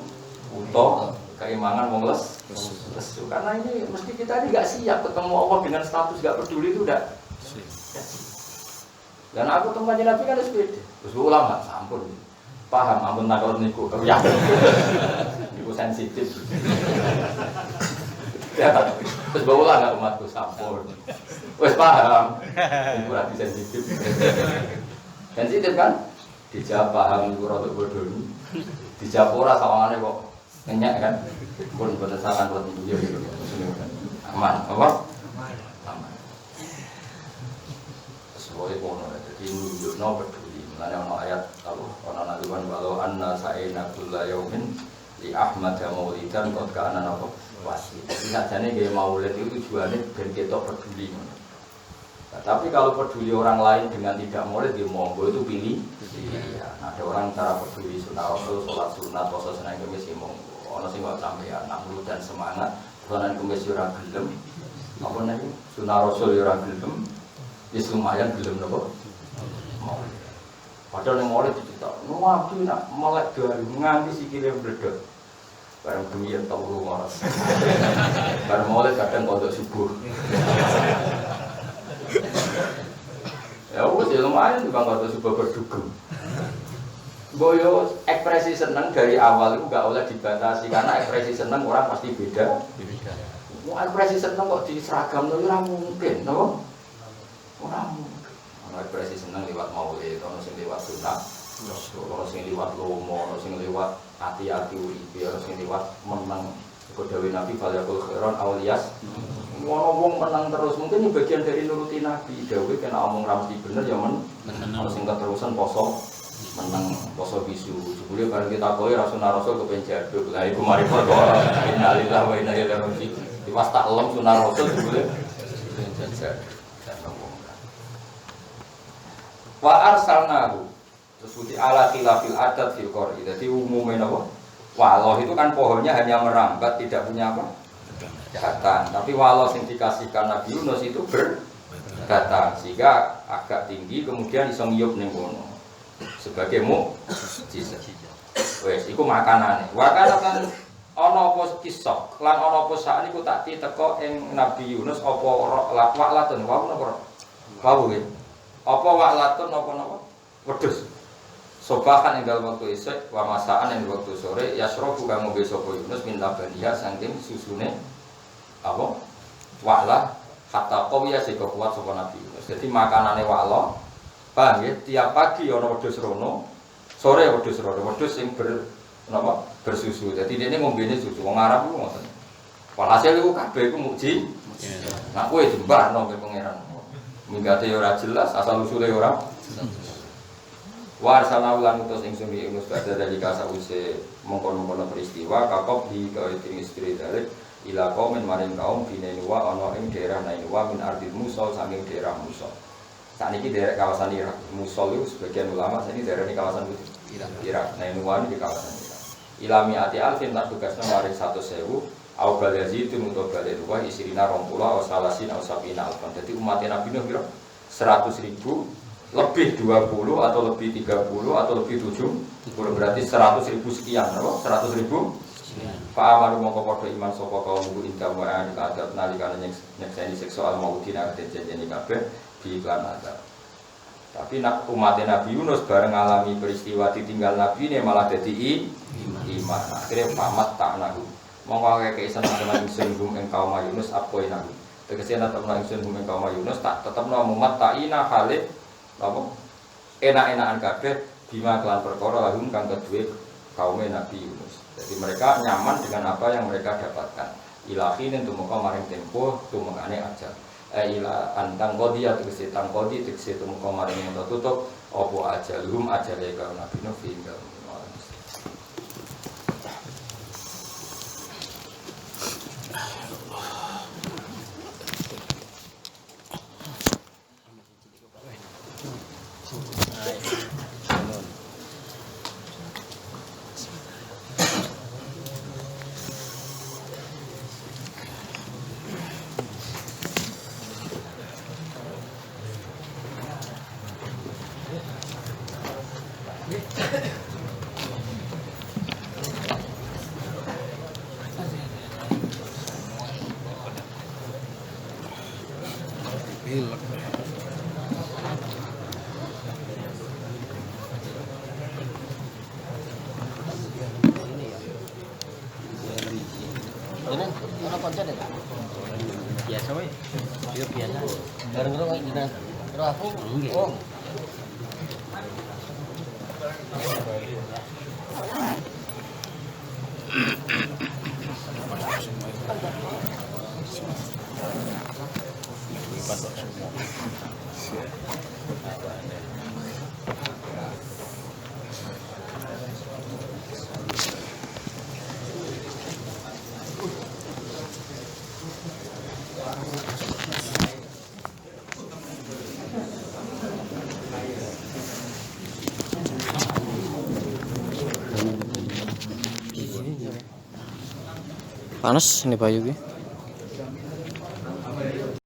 uto, kei mangan wong lesu. Karena ini mesti kita ini enggak siap ketemu Allah dengan status enggak peduli itu udah. Dan aku temu Kanjeng Nabi kan wis beda. Terus ulama sampun paham ampun nakal niku. Ya. Niku sensitif. Ya, terus bawa nggak umatku sampur. Wes paham. Iku ora sensitif. Sensitif kan? Dijawab paham iku rada bodoh. Dijawab ora sawangane kok ngenyak kan. Pun berdasarkan buat ibu dia gitu. Aman, apa? Aman. Sesuai kono jadi nunjukno peduli. Mulane ana ayat ana naluan walau anna sa'ina kulla yaumin li Ahmad maulidan qad kana napa wasi. Sajane nggih maulid itu tujuannya ben ketok peduli. Nah, tapi kalau peduli orang lain dengan tidak maulid ya monggo itu pilih. Ya, ada orang cara peduli sunah rasul, sholat sunat, puasa Senin Kamis ya monggo. Ono sing kok sampeyan nanglu dan semangat, Senin Kamis yo ora gelem. Apa nek sunah rasul yo ora gelem. Wis lumayan gelem napa? Maulid. Padahal yang maulid dicetak, waduh nak melek dari nganti sikile mledot. Barang dunia tau rumah. Barang maulid kadang kodok subuh. Ya wis ya lumayan juga kodok subuh berdugem. Boyo ekspresi seneng dari awal itu enggak oleh dibatasi karena ekspresi seneng orang pasti beda. Mau ekspresi seneng kok diseragam ora mungkin, no? Ora mungkin. Ekspresi seneng lewat maulid, ono sing lewat sunat, ono sing lewat lomo, ono sing lewat hati-hati uripe, ono sing lewat menang. Dawuh Nabi falaqul khairon awliyas. Ono wong menang terus, mungkin ini bagian dari nuruti Nabi. Dawuh kena omong ramsi bener ya men. Ono sing keterusan poso menang poso bisu. Jebule bareng kita kowe rasul kepen jaduk. Lah iku mari padha innalillahi wa inna ilaihi raji'un. Diwas tak lem sunah rasul jebule kepen jaduk. Wa arsalnahu sesuti ala khilafil adat fil qori. Jadi umumnya apa? Waloh itu kan pohonnya hanya merambat, tidak punya apa? Batang. Tapi waloh yang dikasihkan Nabi Yunus itu berbatang sehingga agak tinggi kemudian iso ngiyup ning kono. Sebagai mukjizat. Wes iku makanane. Wakana kan ana apa kisah lan ana apa sak niku tak teko ing Nabi Yunus apa wa'latun wa napa? Wau nggih. Apa wa'latun napa-napa? Wedhus. Sobahan ing dalem wektu isuk wa masaan ing wektu sore yasrofu kang ngombe sapa Yunus min labaniha saking susune apa? Wa'la hatta qawiya sing kuat sapa Nabi Yunus. Dadi makanane wa'la paham ya? Tiap pagi ana wedhus rono, sore wedhus rono, wedhus sing napa? Bersusu. Dadi dene ngombene susu. Wong Arab ku ngoten. Walhasil iku kabeh iku mukjizat. Nah kowe jembahno ke pangeran. Mingate ora jelas, asal usule ora. Wa arsalna lan utus ingsun Yunus badha dari kasause mengkono-kono peristiwa kakop di kawiting istri dalek ila qaum maring kaum Binainwa ana ing daerah Nainwa min ardil Musol saking daerah Musol. Saniki daerah kawasan Irak. Musol itu sebagian ulama sini daerah ini kawasan Irak. Nainwa ini di kawasan Irak. Ilami ati alfin tak tugasna maring 100.000 au bal yazidun utawa bal luwih isrina 20 au salasin au sabina alfan. Dadi umat Nabi Nuh kira 100.000 lebih 20 atau lebih 30 atau lebih 70 berarti 100.000 sekian apa 100.000 Pak Amaru mongko padha iman sapa kaum iku indah wa adab nalikane nyekseni seksual maudin ate janjeni kabeh di iklan adab. Tapi nak umat Nabi Yunus bareng ngalami peristiwa ditinggal Nabi ini malah dadi iman. Akhire pamat tak nahu. Mongko akeh isan tenan ingsun ing kaum Yunus apoe nahu. Tegese ana tenan ingsun ing kaum Yunus tak tetepno umat taina hale apa enak-enakan kabeh bima kelan perkara lahum kang kedue kaum Nabi Yunus. Jadi mereka nyaman dengan apa yang mereka dapatkan. Ilahi ning tumeka maring tempo tumekane ajal. Ila antang kodi atau tegese tang kodi tegese tumeka maring yang tutup apa ajalhum ajale kaum Nabi Nuh hingga Ini ana konco deh. Biasa wae. Yo biasa. Bareng-bareng iki dina. Karo aku. Oh. Panas ini Bayu ki.